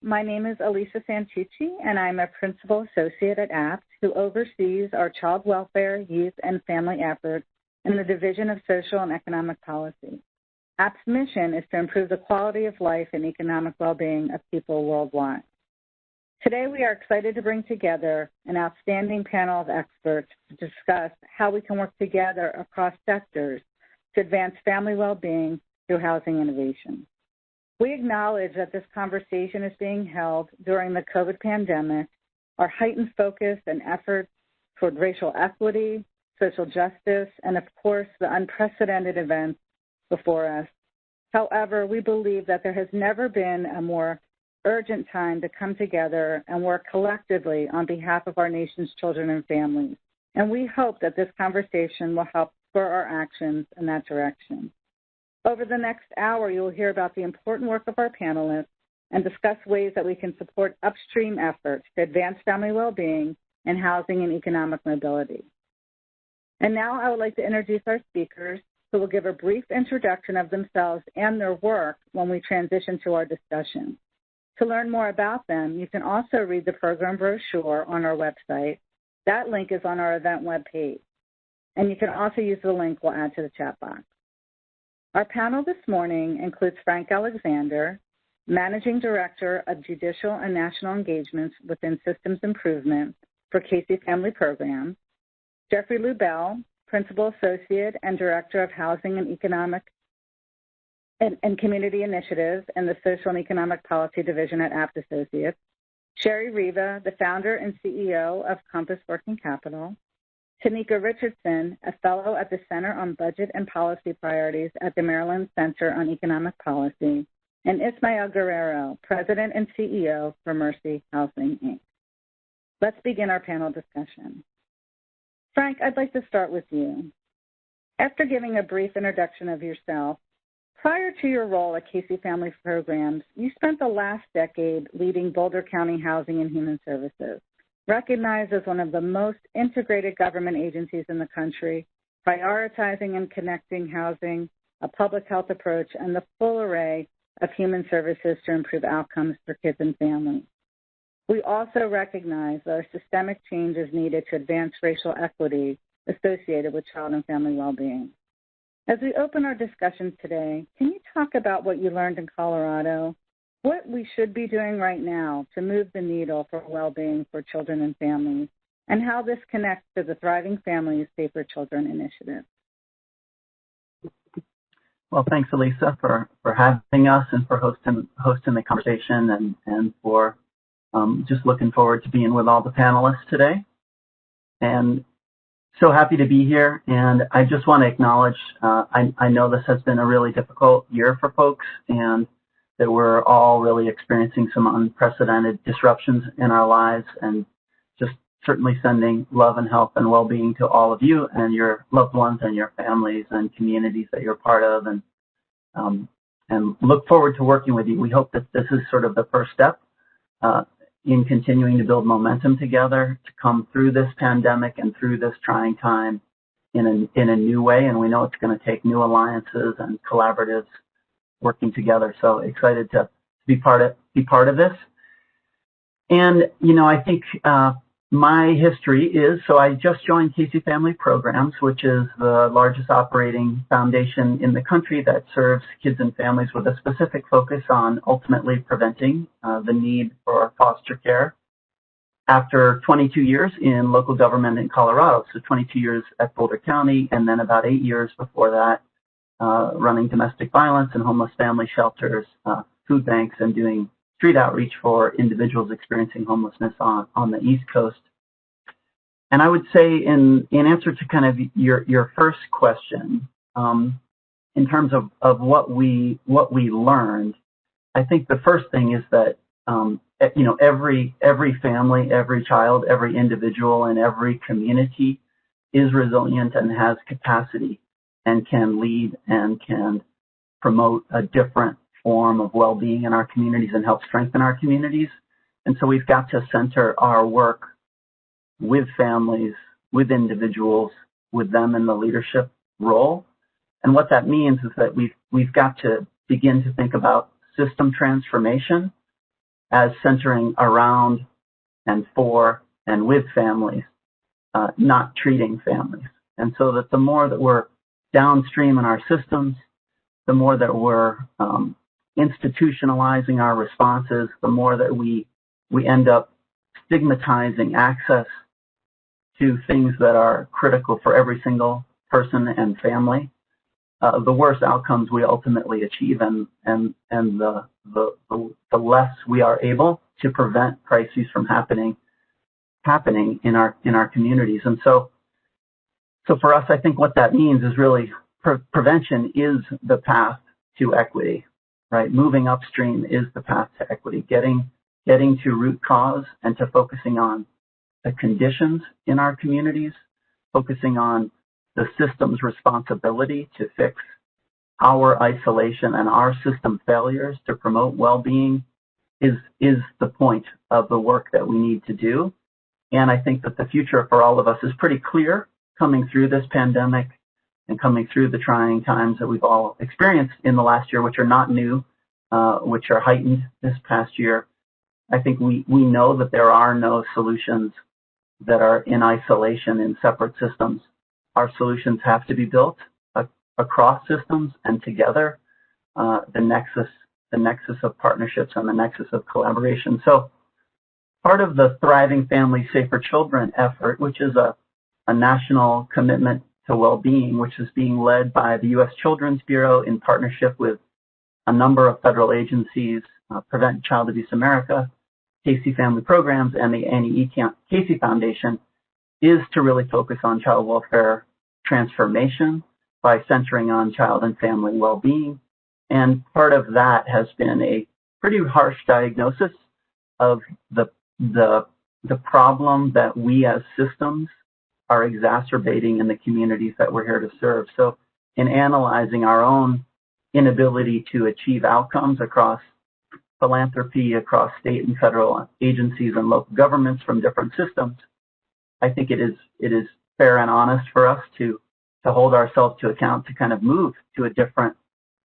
My name is Alisa Santucci, and I'm a Principal Associate at APT who oversees our child welfare, youth, and family efforts in the Division of Social and Economic Policy. APT's mission is to improve the quality of life and economic well-being of people worldwide. Today, we are excited to bring together an outstanding panel of experts to discuss how we can work together across sectors to advance family well-being through housing innovation. We acknowledge that this conversation is being held during the COVID pandemic. Our heightened focus and efforts toward racial equity, social justice, and of course, the unprecedented events before us. However, we believe that there has never been a more urgent time to come together and work collectively on behalf of our nation's children and families. And we hope that this conversation will help spur our actions in that direction. Over the next hour, you will hear about the important work of our panelists and discuss ways that we can support upstream efforts to advance family well-being and housing and economic mobility. And now I would like to introduce our speakers, who will give a brief introduction of themselves and their work when we transition to our discussion. To learn more about them, you can also read the program brochure on our website. That link is on our event webpage. And you can also use the link we'll add to the chat box. Our panel this morning includes Frank Alexander, Managing Director of Judicial and National Engagements within Systems Improvement for Casey Family Programs, Jeffrey Lubell, Principal Associate and Director of Housing and Economic and Community Initiatives in the Social and Economic Policy Division at APT Associates, Sherry Riva, the founder and CEO of Compass Working Capital, Taneeka Richardson, a fellow at the Center on Budget and Policy Priorities at the Maryland Center on Economic Policy, and Ismael Guerrero, President and CEO for Mercy Housing, Inc. Let's begin our panel discussion. Frank, I'd like to start with you. After giving a brief introduction of yourself, prior to your role at Casey Family Programs, you spent the last decade leading Boulder County Housing and Human Services, recognized as one of the most integrated government agencies in the country, prioritizing and connecting housing, a public health approach, and the full array of human services to improve outcomes for kids and families. We also recognize there are systemic changes needed to advance racial equity associated with child and family well-being. As we open our discussion today, can you talk about what you learned in Colorado, what we should be doing right now to move the needle for well-being for children and families, and how this connects to the Thriving Families, Safer Children initiative? Well, thanks, Alisa, for having us and for hosting the conversation and for just looking forward to being with all the panelists today. And so happy to be here. And I just want to acknowledge, I know this has been a really difficult year for folks and that we're all really experiencing some unprecedented disruptions in our lives, and just certainly sending love and health and well-being to all of you and your loved ones and your families and communities that you're part of, and look forward to working with you. We hope that this is sort of the first step in continuing to build momentum together to come through this pandemic and through this trying time in a new way. And we know it's going to take new alliances and collaboratives working together. So excited to be part of this. And you know, I think my history is, so I just joined Casey Family Programs, which is the largest operating foundation in the country that serves kids and families with a specific focus on ultimately preventing the need for foster care. After 22 years in local government in Colorado, so 22 years at Boulder County, and then about 8 years before that, running domestic violence and homeless family shelters, food banks, and doing street outreach for individuals experiencing homelessness on the East Coast. And I would say in answer to kind of your first question, in terms of what we learned, I think the first thing is that you know, every family, every child, every individual, and every community is resilient and has capacity and can lead and can promote a different form of well-being in our communities and help strengthen our communities. And so we've got to center our work with families, with individuals, with them in the leadership role. And what that means is that we've got to begin to think about system transformation as centering around and for and with families, not treating families. And so that the more that we're downstream in our systems, the more that we're institutionalizing our responses, the more that we end up stigmatizing access to things that are critical for every single person and family, the worse outcomes we ultimately achieve, and the less we are able to prevent crises from happening in our communities. And so for us, I think what that means is really prevention is the path to equity, right? Moving upstream is the path to equity, getting to root cause and to focusing on the conditions in our communities, focusing on the system's responsibility to fix our isolation and our system failures to promote well-being is the point of the work that we need to do. And I think that the future for all of us is pretty clear coming through this pandemic and coming through the trying times that we've all experienced in the last year, which are not new, which are heightened this past year. I think we know that there are no solutions that are in isolation in separate systems. Our solutions have to be built across systems and together, the nexus of partnerships and the nexus of collaboration. So part of the Thriving Families, Safer Children effort, which is a national commitment to well-being, which is being led by the U.S. Children's Bureau in partnership with a number of federal agencies, Prevent Child Abuse America, Casey Family Programs, and the Annie E. Casey Foundation, is to really focus on child welfare transformation by centering on child and family well-being. And part of that has been a pretty harsh diagnosis of the problem that we as systems are exacerbating in the communities that we're here to serve. So in analyzing our own inability to achieve outcomes across philanthropy, across state and federal agencies and local governments from different systems, I think it is fair and honest for us to hold ourselves to account, to kind of move to a different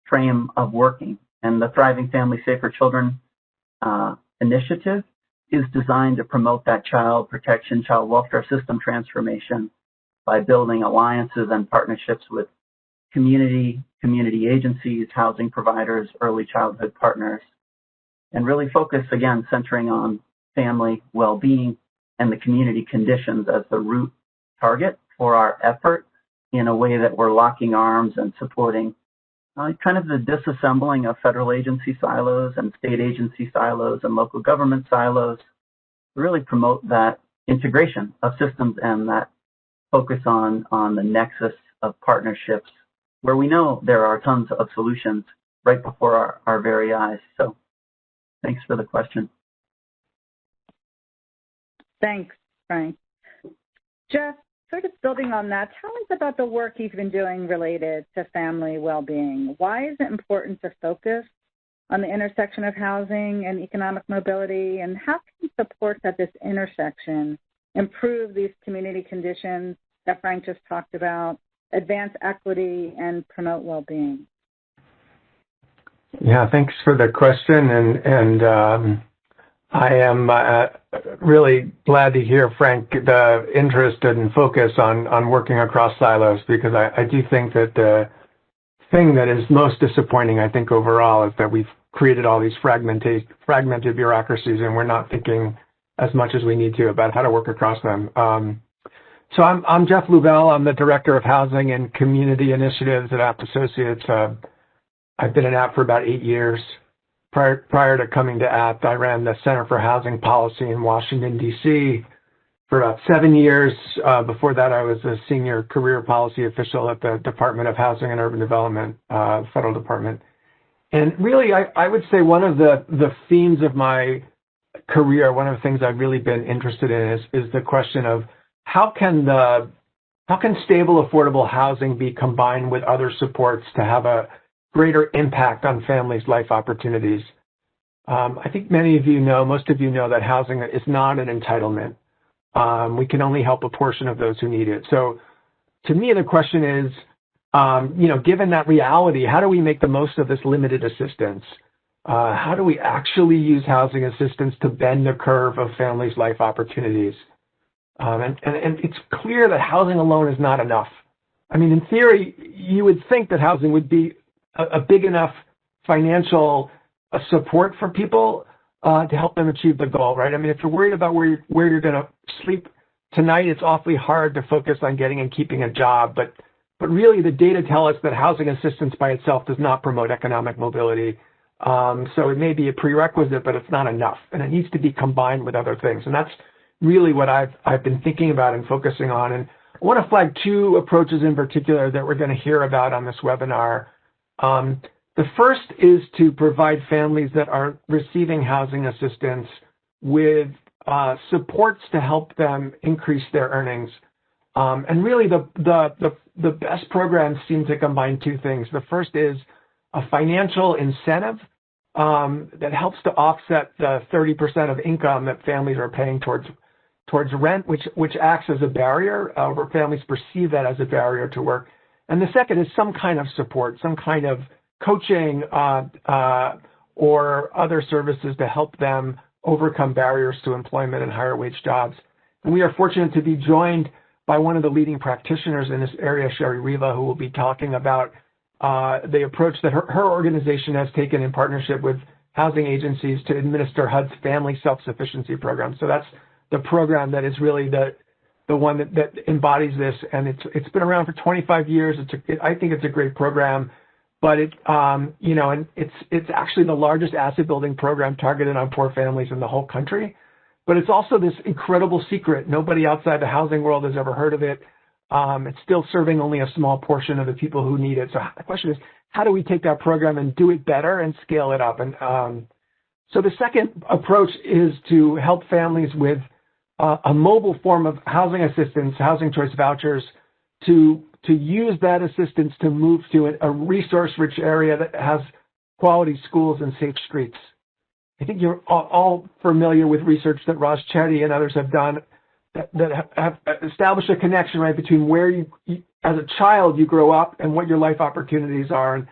frame of working. And the Thriving Family, Safer Children initiative is designed to promote that child protection, child welfare system transformation by building alliances and partnerships with community agencies, housing providers, early childhood partners, and really focus, again, centering on family well-being and the community conditions as the root target for our effort, in a way that we're locking arms and supporting kind of the disassembling of federal agency silos and state agency silos and local government silos, to really promote that integration of systems and that focus on the nexus of partnerships, where we know there are tons of solutions right before our very eyes. So thanks for the question. Thanks, Frank. Jeff, sort of building on that, tell us about the work you've been doing related to family well-being. Why is it important to focus on the intersection of housing and economic mobility, and how can supports at this intersection improve these community conditions that Frank just talked about, advance equity, and promote well-being? Yeah, thanks for the question, and I am really glad to hear, Frank, the interest and focus on working across silos, because I do think that the thing that is most disappointing, I think, overall, is that we've created all these fragmented bureaucracies, and we're not thinking as much as we need to about how to work across them. So I'm Jeff Lubell. I'm the Director of Housing and Community Initiatives at Apt Associates. I've been at Apt for about 8 years. Prior to coming to Apt, I ran the Center for Housing Policy in Washington, D.C. for about 7 years. Before that, I was a senior career policy official at the Department of Housing and Urban Development, federal department. And really, I would say one of the themes of my career, one of the things I've really been interested in is the question of how can stable, affordable housing be combined with other supports to have a greater impact on families' life opportunities. I think many of you know, most of you know, that housing is not an entitlement. We can only help a portion of those who need it. So to me, the question is, given that reality, how do we make the most of this limited assistance? How do we actually use housing assistance to bend the curve of families' life opportunities? And it's clear that housing alone is not enough. I mean, in theory, you would think that housing would be a big enough financial support for people to help them achieve the goal, right? I mean, if you're worried about where you're going to sleep tonight, it's awfully hard to focus on getting and keeping a job. But really, the data tell us that housing assistance by itself does not promote economic mobility. So it may be a prerequisite, but it's not enough, and it needs to be combined with other things. And that's really what I've been thinking about and focusing on. And I want to flag two approaches in particular that we're going to hear about on this webinar. The first is to provide families that are receiving housing assistance with supports to help them increase their earnings. And really, the best programs seem to combine two things. The first is a financial incentive that helps to offset the 30% of income that families are paying towards rent, which acts as a barrier, where families perceive that as a barrier to work. And the second is some kind of support, some kind of coaching or other services to help them overcome barriers to employment and higher wage jobs. And we are fortunate to be joined by one of the leading practitioners in this area, Sherry Riva, who will be talking about the approach that her organization has taken in partnership with housing agencies to administer HUD's Family Self-Sufficiency Program. So that's the program that is really the one that embodies this, and it's been around for 25 years. I think it's a great program, but and it's actually the largest asset building program targeted on poor families in the whole country. But it's also this incredible secret. Nobody outside the housing world has ever heard of it. It's still serving only a small portion of the people who need it. So the question is, how do we take that program and do it better and scale it up? And so the second approach is to help families with a mobile form of housing assistance, housing choice vouchers, to use that assistance to move to a resource-rich area that has quality schools and safe streets. I think you're all familiar with research that Raj Chetty and others have done that have established a connection, right, between where you as a child, you grow up and what your life opportunities are. And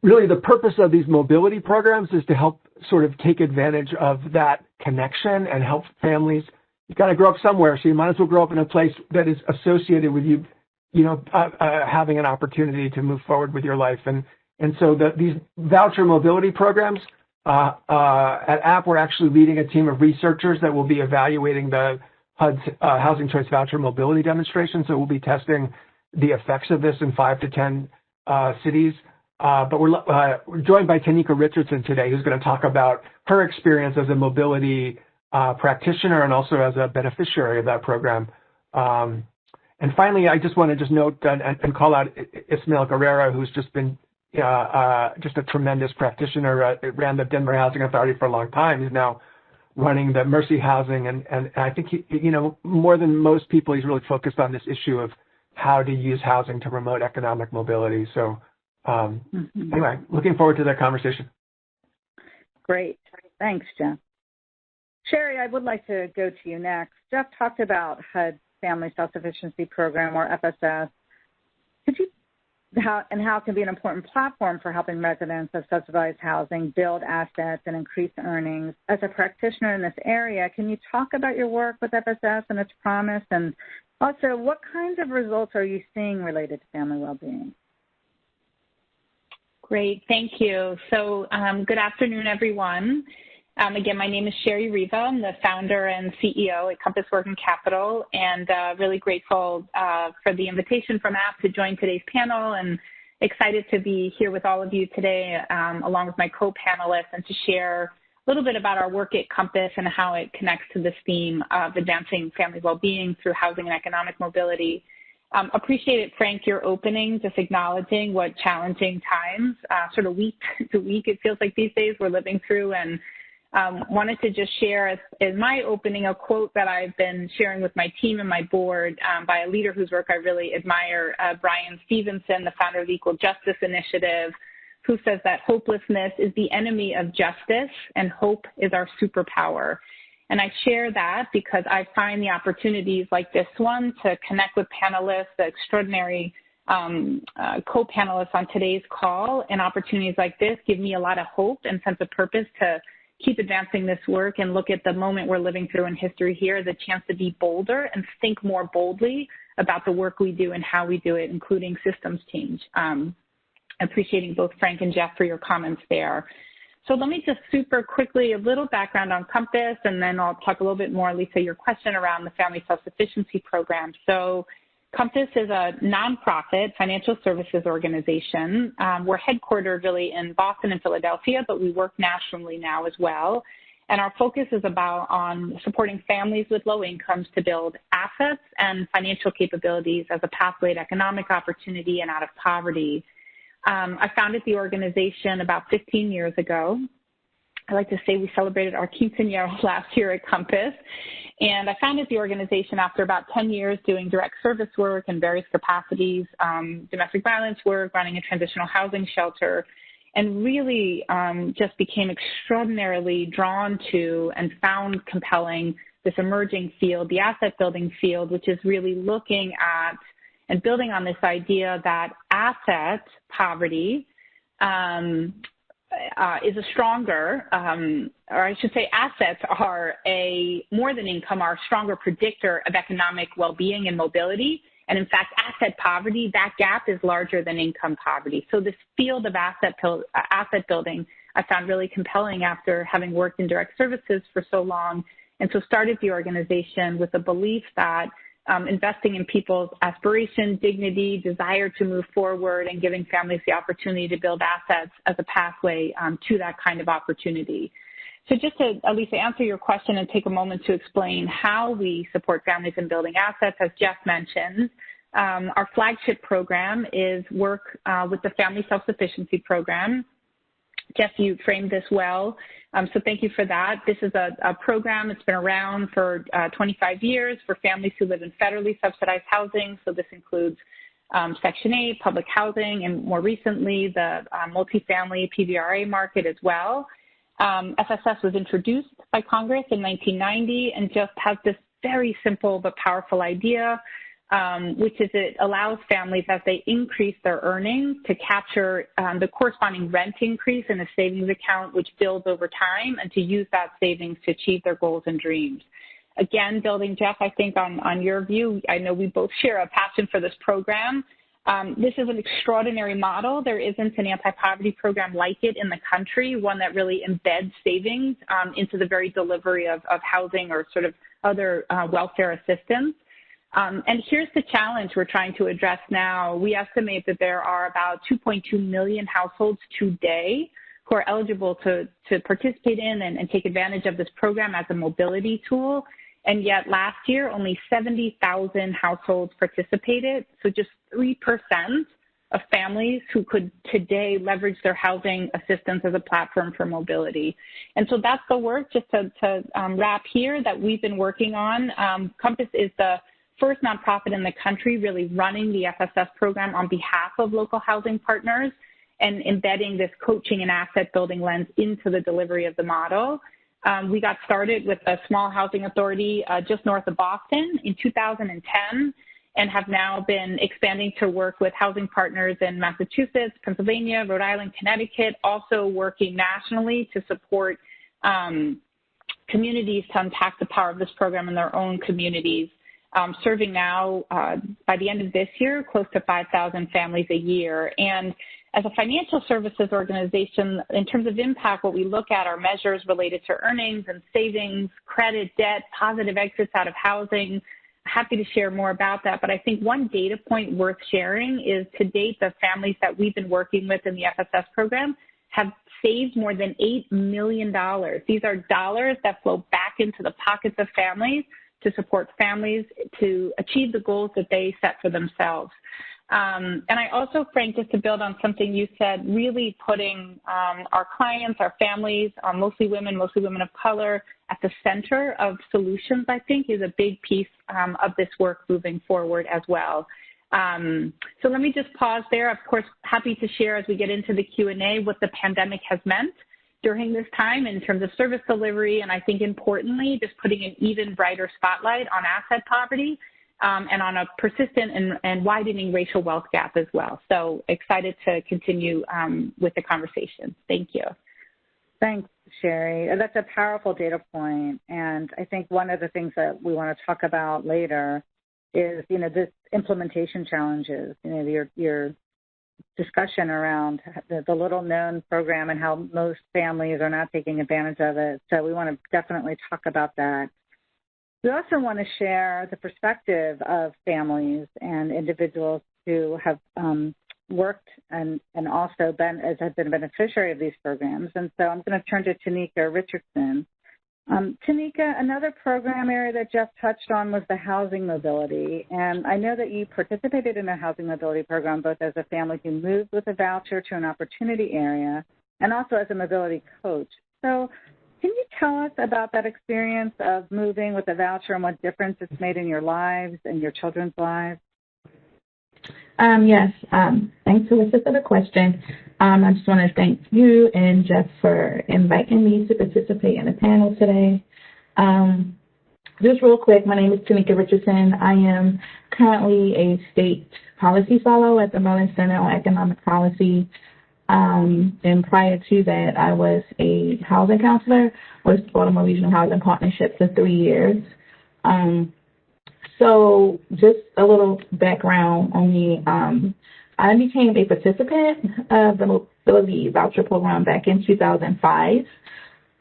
really the purpose of these mobility programs is to help sort of take advantage of that connection and help families. You've got to grow up somewhere, so you might as well grow up in a place that is associated with you, having an opportunity to move forward with your life. And so these voucher mobility programs, at APP, we're actually leading a team of researchers that will be evaluating the HUD's Housing Choice Voucher Mobility Demonstration. So we'll be testing the effects of this in 5 to 10 cities. But we're joined by Taneeka Richardson today, who's going to talk about her experience as a mobility practitioner and also as a beneficiary of that program. And finally, I just want to note and call out Ismael Guerrero, who's just been just a tremendous practitioner. Ran the Denver Housing Authority for a long time. He's now running the Mercy Housing, and I think he, more than most people, he's really focused on this issue of how to use housing to promote economic mobility. So anyway, looking forward to that conversation. Great. Thanks, Jeff. Sherry, I would like to go to you next. Jeff talked about HUD's Family Self-Sufficiency Program, or FSS. Could you how it can be an important platform for helping residents of subsidized housing build assets and increase earnings. As a practitioner in this area, can you talk about your work with FSS and its promise, and also what kinds of results are you seeing related to family well-being? Great, thank you. So good afternoon, everyone. Again, my name is Sherry Riva. I'm the founder and CEO at Compass Working Capital, and really grateful for the invitation from APP to join today's panel, and excited to be here with all of you today, along with my co-panelists, and to share a little bit about our work at Compass and how it connects to this theme of advancing family well-being through housing and economic mobility. Appreciate it, Frank, your opening, just acknowledging what challenging times, sort of week to week, it feels like these days we're living through, and wanted to just share as my opening a quote that I've been sharing with my team and my board by a leader whose work I really admire, Brian Stevenson, the founder of the Equal Justice Initiative, who says that hopelessness is the enemy of justice and hope is our superpower. And I share that because I find the opportunities like this one to connect with panelists, the extraordinary co-panelists on today's call, and opportunities like this give me a lot of hope and sense of purpose to keep advancing this work and look at the moment we're living through in history here as a chance to be bolder and think more boldly about the work we do and how we do it, including systems change. Appreciating both Frank and Jeff for your comments there. So let me just super quickly, a little background on Compass, and then I'll talk a little bit more, Lisa, your question around the Family Self-Sufficiency Program. So Compass is a nonprofit financial services organization. We're headquartered really in Boston and Philadelphia, but we work nationally now as well. And our focus is on supporting families with low incomes to build assets and financial capabilities as a pathway to economic opportunity and out of poverty. I founded the organization about 15 years ago. I like to say we celebrated our quinceañera last year at Compass. And I founded the organization after about 10 years doing direct service work in various capacities, domestic violence work, running a transitional housing shelter, and really just became extraordinarily drawn to and found compelling this emerging field, the asset building field, which is really looking at and building on this idea that asset poverty is a stronger, or I should say assets are more than income, are a stronger predictor of economic well-being and mobility. And in fact, asset poverty, that gap is larger than income poverty. So this field of asset building I found really compelling after having worked in direct services for so long. And so started the organization with the belief that investing in people's aspiration, dignity, desire to move forward, and giving families the opportunity to build assets as a pathway to that kind of opportunity. So just to, Alisa, answer your question and take a moment to explain how we support families in building assets, as Jeff mentioned, our flagship program is work with the Family Self-Sufficiency Program. Jeff, you framed this well, so thank you for that. This is a program that's been around for 25 years for families who live in federally subsidized housing. So this includes Section 8, public housing, and more recently the multifamily PVRA market as well. FSS was introduced by Congress in 1990 and just has this very simple but powerful idea, which is it allows families as they increase their earnings to capture the corresponding rent increase in a savings account, which builds over time, and to use that savings to achieve their goals and dreams. Again, building, Jeff, I think on your view, I know we both share a passion for this program. This is an extraordinary model. There isn't an anti-poverty program like it in the country, one that really embeds savings into the very delivery of housing or sort of other welfare assistance. And here's the challenge we're trying to address now. We estimate that there are about 2.2 million households today who are eligible to participate in and take advantage of this program as a mobility tool. And yet last year, only 70,000 households participated. So just 3% of families who could today leverage their housing assistance as a platform for mobility. And so that's the work, just to wrap here, that we've been working on. Compass is the first nonprofit in the country really running the FSS program on behalf of local housing partners and embedding this coaching and asset building lens into the delivery of the model. We got started with a small housing authority just north of Boston in 2010 and have now been expanding to work with housing partners in Massachusetts, Pennsylvania, Rhode Island, Connecticut, also working nationally to support communities to unpack the power of this program in their own communities. Serving now, by the end of this year, close to 5,000 families a year. And as a financial services organization, in terms of impact, what we look at are measures related to earnings and savings, credit, debt, positive exits out of housing. Happy to share more about that. But I think one data point worth sharing is to date, the families that we've been working with in the FSS program have saved more than $8 million. These are dollars that flow back into the pockets of families to support families to achieve the goals that they set for themselves. And I also, Frank, just to build on something you said, really putting our clients, our families, mostly women of color, at the center of solutions, I think, is a big piece of this work moving forward as well. So let me just pause there. Of course, happy to share as we get into the Q&A what the pandemic has meant during this time in terms of service delivery, and I think importantly, just putting an even brighter spotlight on asset poverty. and on a persistent and widening racial wealth gap as well. So excited to continue with the conversation. Thank you. Thanks, Sherry. That's a powerful data point. And I think one of the things that we want to talk about later is, this implementation challenges, your discussion around the little-known program and how most families are not taking advantage of it. So we want to definitely talk about that. We also want to share the perspective of families and individuals who have worked and also have been a beneficiary of these programs. And so I'm going to turn to Taneeka Richardson. Taneeka, another program area that Jeff touched on was the housing mobility. And I know that you participated in a housing mobility program both as a family who moved with a voucher to an opportunity area and also as a mobility coach. So can you tell us about that experience of moving with a voucher and what difference it's made in your lives and your children's lives? Yes. Thanks, Alisa, for the question. I just want to thank you and Jeff for inviting me to participate in the panel today. Just real quick, my name is Taneeka Richardson. I am currently a state policy fellow at the Maryland Center on Economic Policy. And prior to that, I was a housing counselor with Baltimore Regional Housing Partnership for 3 years. So just a little background on me. I became a participant of the Mobility Voucher Program back in 2005.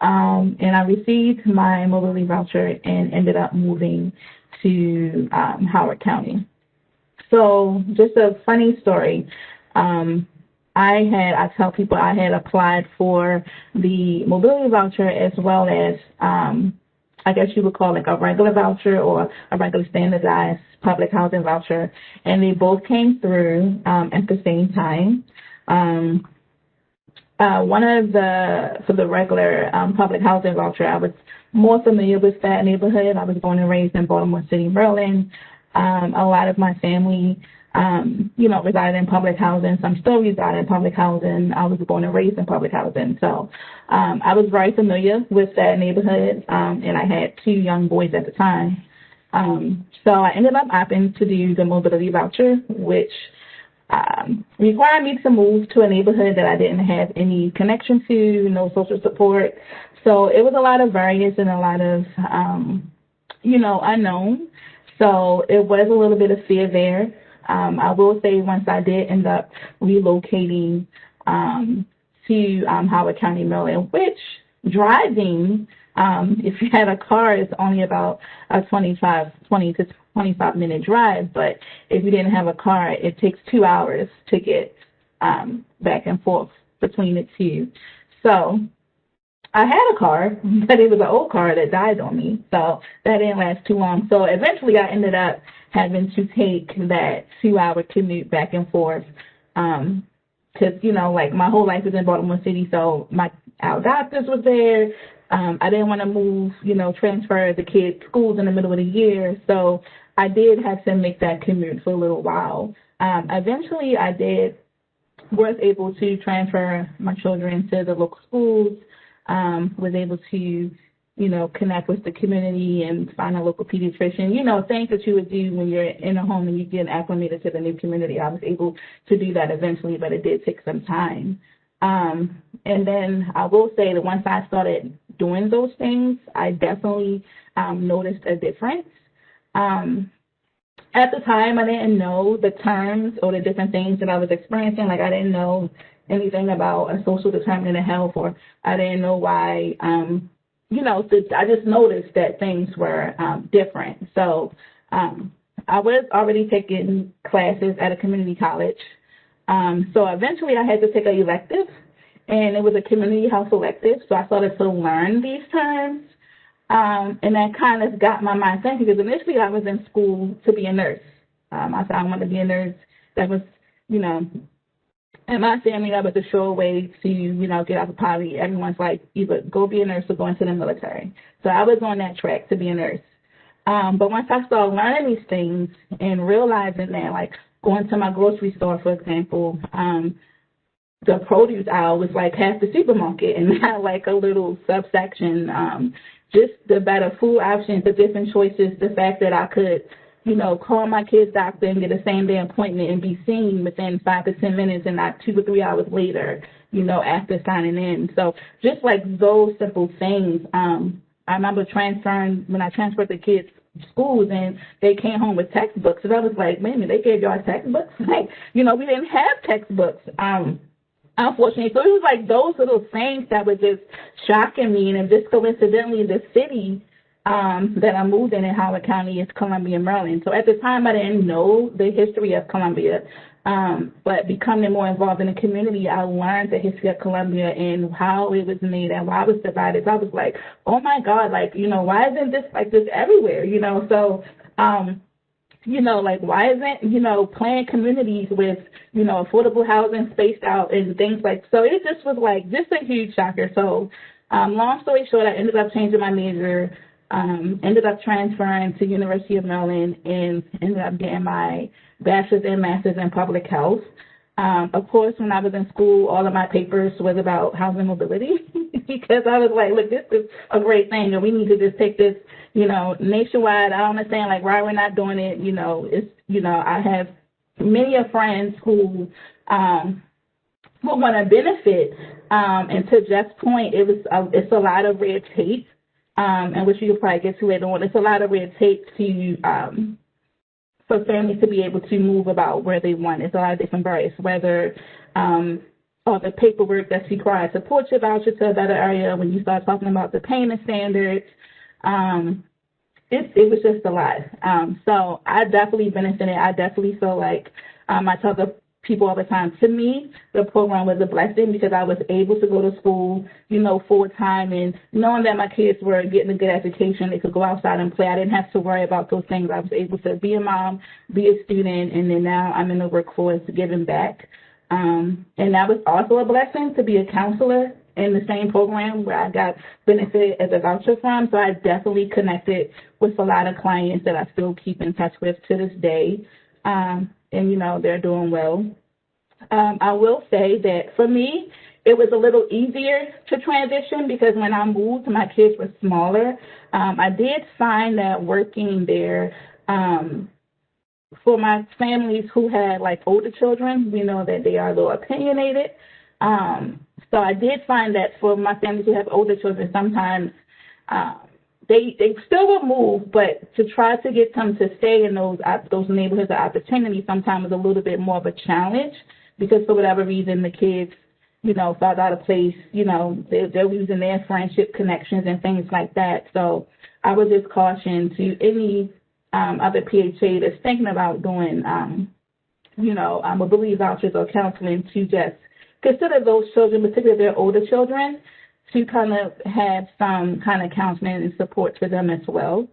And I received my mobility voucher and ended up moving to Howard County. So just a funny story. I tell people I had applied for the mobility voucher as well as I guess you would call it a regular voucher or a regular standardized public housing voucher, and they both came through at the same time. For the regular public housing voucher, I was more familiar with that neighborhood. I was born and raised in Baltimore City, Maryland. A lot of my family, resided in public housing. Some still reside in public housing. I was born and raised in public housing. So I was very familiar with that neighborhood, and I had 2 young boys at the time. So I ended up opting to do the mobility voucher, which required me to move to a neighborhood that I didn't have any connection to, no social support. So it was a lot of variance and a lot of, unknown. So it was a little bit of fear there. I will say once I did end up relocating to Howard County, Maryland, which driving, if you had a car, is only about a 20 to 25-minute drive. But if you didn't have a car, it takes 2 hours to get back and forth between the two. So I had a car, but it was an old car that died on me. So that didn't last too long. So eventually I ended up having to take that 2-hour commute back and forth. Because, my whole life was in Baltimore City, so our doctors was there. I didn't want to move, transfer the kids' schools in the middle of the year. So I did have to make that commute for a little while. Eventually I was able to transfer my children to the local schools, was able to, connect with the community and find a local pediatrician, things that you would do when you're in a home and you get acclimated to the new community. I was able to do that eventually, but it did take some time. And then I will say that once I started doing those things, I definitely noticed a difference. At the time, I didn't know the terms or the different things that I was experiencing. Like, I didn't know anything about a social determinant of health, or I didn't know why, I just noticed that things were different. So I was already taking classes at a community college. So eventually I had to take an elective, and it was a community health elective. So I started to learn these terms. And that kind of got my mind thinking, because initially I was in school to be a nurse. I said I wanted to be a nurse. That was, in my family, that was a sure way to, get out of poverty. Everyone's like, either go be a nurse or go into the military. So I was on that track to be a nurse. But once I started learning these things and realizing that, like going to my grocery store, for example, the produce aisle was like half the supermarket and not like a little subsection. Just the better food options, the different choices, the fact that I could call my kid's doctor and get a same-day appointment and be seen within 5 to 10 minutes and not 2 or 3 hours later, after signing in. So just like those simple things. I remember when I transferred the kids to schools and they came home with textbooks. And I was like, man, they gave y'all textbooks? Like, we didn't have textbooks. Unfortunately, so it was like those little things that were just shocking me. And just coincidentally, the city that I moved in Howard County is Columbia, Maryland. So at the time, I didn't know the history of Columbia. But becoming more involved in the community, I learned the history of Columbia and how it was made and why it was divided. So I was like, oh my God, like, why isn't this like this everywhere? So, like, why isn't, planned communities with, affordable housing spaced out and things like, so it just was like, just a huge shocker. So, long story short, I ended up changing my major, ended up transferring to University of Maryland and ended up getting my bachelor's and master's in public health. Of course, when I was in school, all of my papers was about housing mobility because I was like, look, this is a great thing and we need to just take this, nationwide. I don't understand like why we're not doing it. I have many of friends who want to benefit. And to Jeff's point, it's a lot of red tape, and which you'll probably get to later on. It's a lot of red tape for families to be able to move about where they want. It's a lot of different barriers, whether all the paperwork that's required to support your voucher to a better area. When you start talking about the payment standards, it was just a lot. So I definitely benefited. I definitely feel like I tell the people all the time, to me, the program was a blessing because I was able to go to school, full time, and knowing that my kids were getting a good education, they could go outside and play. I didn't have to worry about those things. I was able to be a mom, be a student, and then now I'm in the workforce giving back. And that was also a blessing to be a counselor in the same program where I got benefited as a voucher from. So I definitely connected with a lot of clients that I still keep in touch with to this day. And, they're doing well. I will say that for me, it was a little easier to transition because when I moved, my kids were smaller. I did find that working there, for my families who had like older children, we know that they are a little opinionated. So I did find that for my families who have older children, sometimes they still will move, but to try to get them to stay in those neighborhoods of opportunity sometimes is a little bit more of a challenge because for whatever reason the kids, felt out of place. They're losing their friendship connections and things like that. So I would just caution to any other PHA that's thinking about doing, mobility vouchers or counseling to just consider those children, particularly their older children, to kind of have some kind of counseling and support for them as well,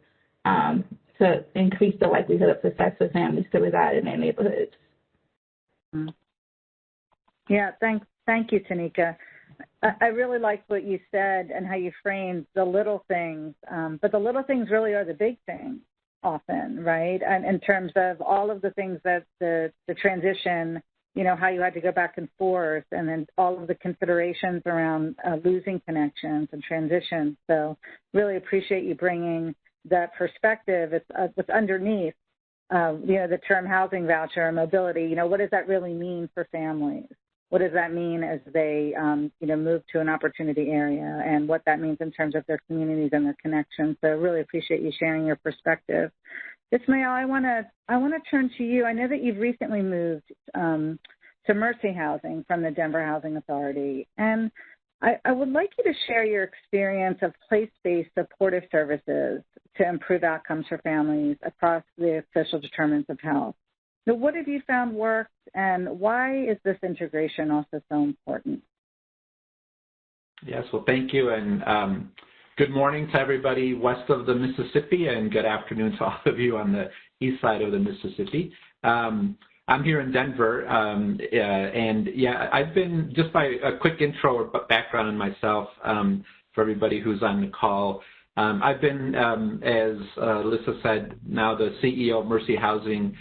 to increase the likelihood of success for families to reside in their neighborhoods. Yeah, thank you, Taneeka. I really liked what you said and how you framed the little things, but the little things really are the big things often, right? And in terms of all of the things that the transition, how you had to go back and forth, and then all of the considerations around losing connections and transitions. So really appreciate you bringing that perspective. It's what's underneath, the term housing voucher and mobility. What does that really mean for families? What does that mean as they, move to an opportunity area, and what that means in terms of their communities and their connections? So really appreciate you sharing your perspective. Ismael, I want to turn to you. I know that you've recently moved to Mercy Housing from the Denver Housing Authority, and I would like you to share your experience of place-based supportive services to improve outcomes for families across the social determinants of health. So what have you found worked, and why is this integration also so important? Yes, well, thank you, and good morning to everybody west of the Mississippi, and good afternoon to all of you on the east side of the Mississippi. I'm here in Denver, and I've been, just by a quick intro or background on myself for everybody who's on the call, I've been, as Alisa said, now the CEO of Mercy Housing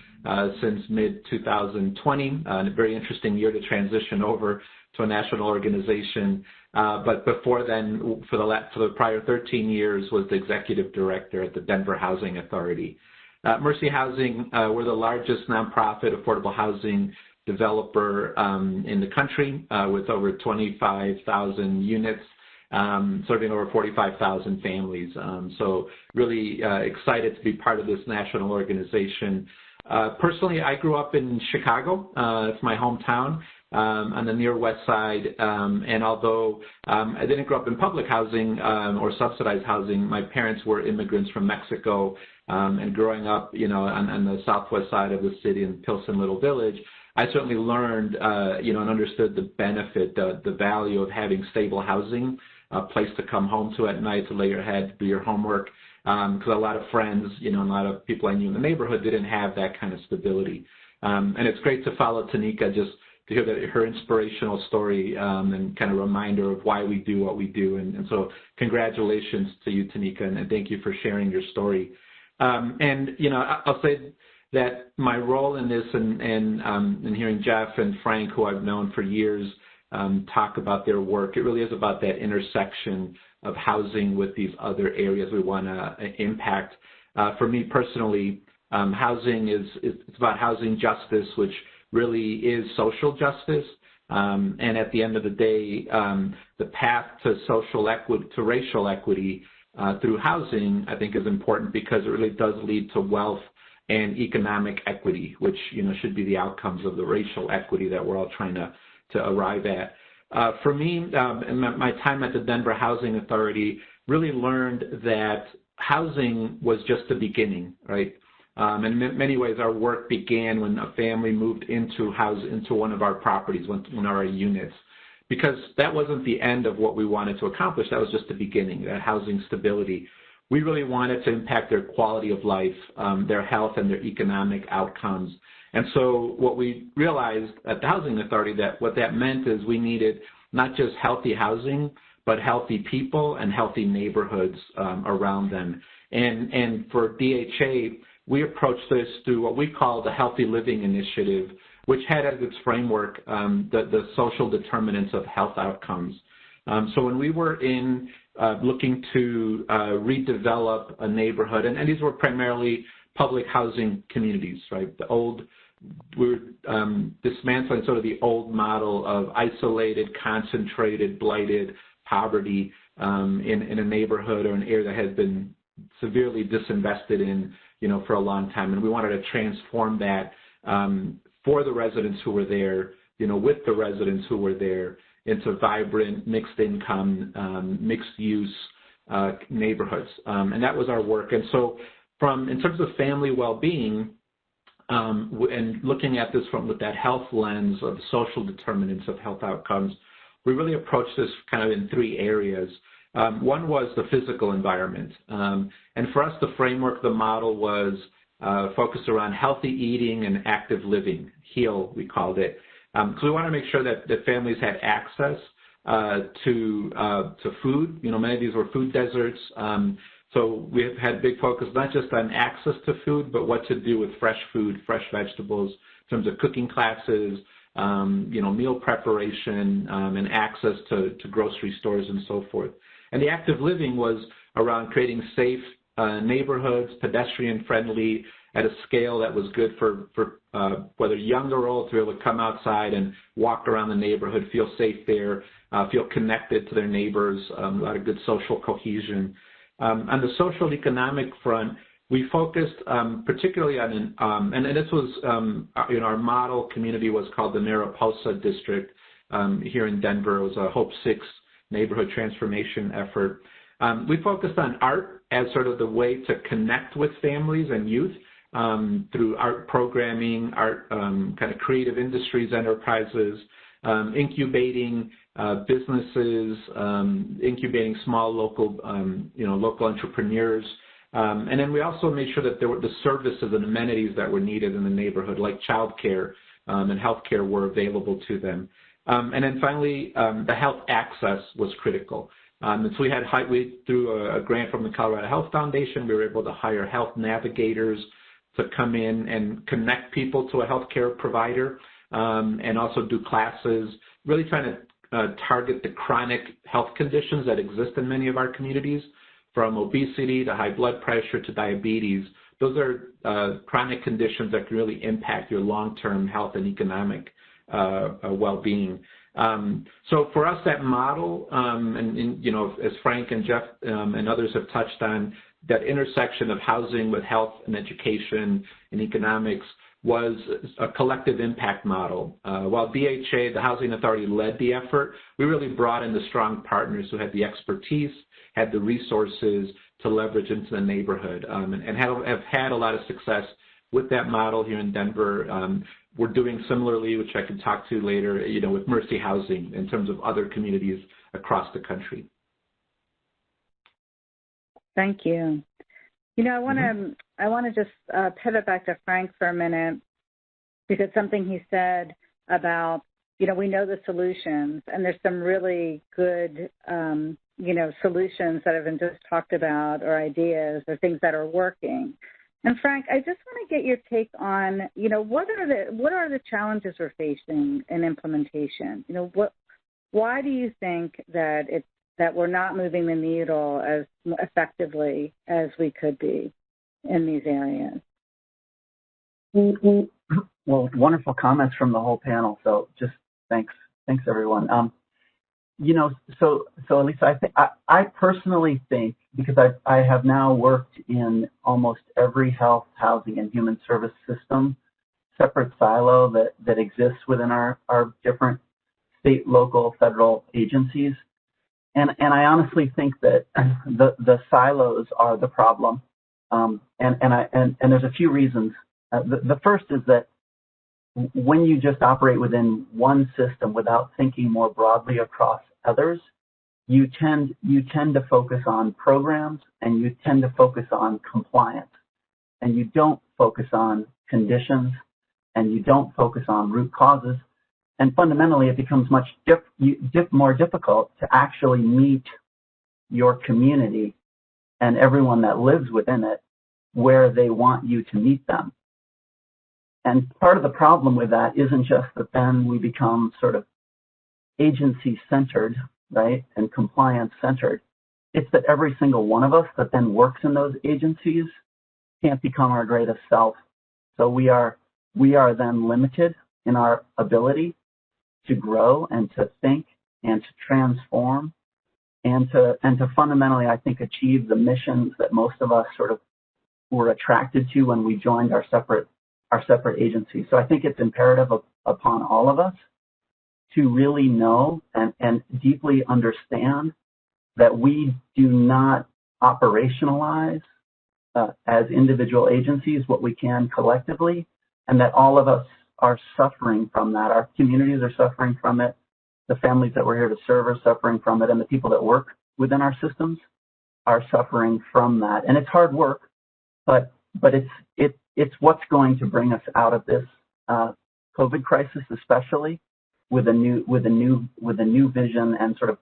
since mid-2020, a very interesting year to transition over to a national organization. But before then, for the prior 13 years, was the executive director at the Denver Housing Authority. Mercy Housing, we're the largest nonprofit affordable housing developer in the country with over 25,000 units, serving over 45,000 families. So really excited to be part of this national organization. Personally, I grew up in Chicago. It's my hometown. On the near west side, and although I didn't grow up in public housing or subsidized housing, my parents were immigrants from Mexico, and growing up, on the southwest side of the city in Pilsen Little Village, I certainly learned, and understood the benefit, the value of having stable housing, a place to come home to at night, to lay your head, do your homework, because a lot of friends, and a lot of people I knew in the neighborhood didn't have that kind of stability. And it's great to follow Taneeka, just to hear that her inspirational story and kind of reminder of why we do what we do. And so congratulations to you, Taneeka, and thank you for sharing your story. And, I'll say that my role in this and hearing Jeff and Frank, who I've known for years, talk about their work, it really is about that intersection of housing with these other areas we want to impact. For me personally, housing it's about housing justice, which really is social justice. And at the end of the day, the path to social equity, to racial equity through housing, I think is important because it really does lead to wealth and economic equity, which, should be the outcomes of the racial equity that we're all trying to arrive at. For me, in my time at the Denver Housing Authority, really learned that housing was just the beginning, right? In many ways, our work began when a family moved into one of our properties, one of our units, because that wasn't the end of what we wanted to accomplish. That was just the beginning, that housing stability. We really wanted to impact their quality of life, their health, and their economic outcomes. And so what we realized at the Housing Authority, that what that meant is we needed not just healthy housing, but healthy people and healthy neighborhoods around them. And for DHA, we approached this through what we call the Healthy Living Initiative, which had as its framework the social determinants of health outcomes. So when we were looking to redevelop a neighborhood, and these were primarily public housing communities, right? We were dismantling sort of the old model of isolated, concentrated, blighted poverty in a neighborhood or an area that had been severely disinvested in, for a long time. And we wanted to transform that for the residents who were there, with the residents who were there, into vibrant, mixed income, mixed use neighborhoods. And that was our work. And so in terms of family well-being, and looking at this with that health lens of social determinants of health outcomes, we really approached this kind of in three areas. One was the physical environment. And for us, the framework, the model was focused around healthy eating and active living, HEAL, we called it. So we want to make sure that families had access to food. Many of these were food deserts. So we have had big focus not just on access to food, but what to do with fresh food, fresh vegetables, in terms of cooking classes, meal preparation, and access to grocery stores and so forth. And the active living was around creating safe neighborhoods, pedestrian-friendly, at a scale that was good for whether young or old, to be able to come outside and walk around the neighborhood, feel safe there, feel connected to their neighbors, a lot of good social cohesion. On the social economic front, we focused particularly on, and this was, our model community was called the Mariposa District here in Denver. It was a Hope 6 neighborhood transformation effort. We focused on art as sort of the way to connect with families and youth through art programming, art kind of creative industries enterprises, incubating businesses, incubating small local, local entrepreneurs. And then we also made sure that there were the services and amenities that were needed in the neighborhood, like childcare and healthcare, were available to them. And then finally, the health access was critical. And so through a grant from the Colorado Health Foundation, we were able to hire health navigators to come in and connect people to a healthcare provider, and also do classes, really trying to target the chronic health conditions that exist in many of our communities, from obesity to high blood pressure to diabetes, those are chronic conditions that can really impact your long-term health and economic well-being. So for us, that model, and you know, as Frank and Jeff and others have touched on, that intersection of housing with health and education and economics was a collective impact model. While BHA, the Housing Authority, led the effort, we really brought in the strong partners who had the expertise, had the resources to leverage into the neighborhood, and have had a lot of success with that model here in Denver. We're doing similarly, which I can talk to later, you know, with Mercy Housing in terms of other communities across the country. Thank you. You know, I want to just pivot back to Frank for a minute, because something he said about, you know, we know the solutions, and there's some really good, you know, solutions that have been just talked about, or ideas, or things that are working. And Frank, I just want to get your take on, you know, what are the challenges we're facing in implementation? You know, why do you think that we're not moving the needle as effectively as we could be in these areas? Well, wonderful comments from the whole panel. So just thanks everyone. You know, so Alisa, I personally think, because I have now worked in almost every health, housing, and human service system, separate silo that exists within our different state, local, federal agencies. And I honestly think that the silos are the problem. And there's a few reasons. The first is that when you just operate within one system without thinking more broadly across others, you tend to focus on programs, and you tend to focus on compliance, and you don't focus on conditions, and you don't focus on root causes. And fundamentally, it becomes much more difficult to actually meet your community and everyone that lives within it where they want you to meet them. And part of the problem with that isn't just that then we become sort of agency-centered, right, and compliance-centered. It's that every single one of us that then works in those agencies can't become our greatest self. So we are then limited in our ability to grow and to think and to transform and to fundamentally, I think, achieve the missions that most of us sort of were attracted to when we joined our separate agencies. So I think it's imperative upon all of us to really know and deeply understand that we do not operationalize as individual agencies what we can collectively, and that all of us are suffering from that. Our communities are suffering from it. The families that we're here to serve are suffering from it, and the people that work within our systems are suffering from that. And it's hard work, but it's what's going to bring us out of this COVID crisis, especially with a new vision and sort of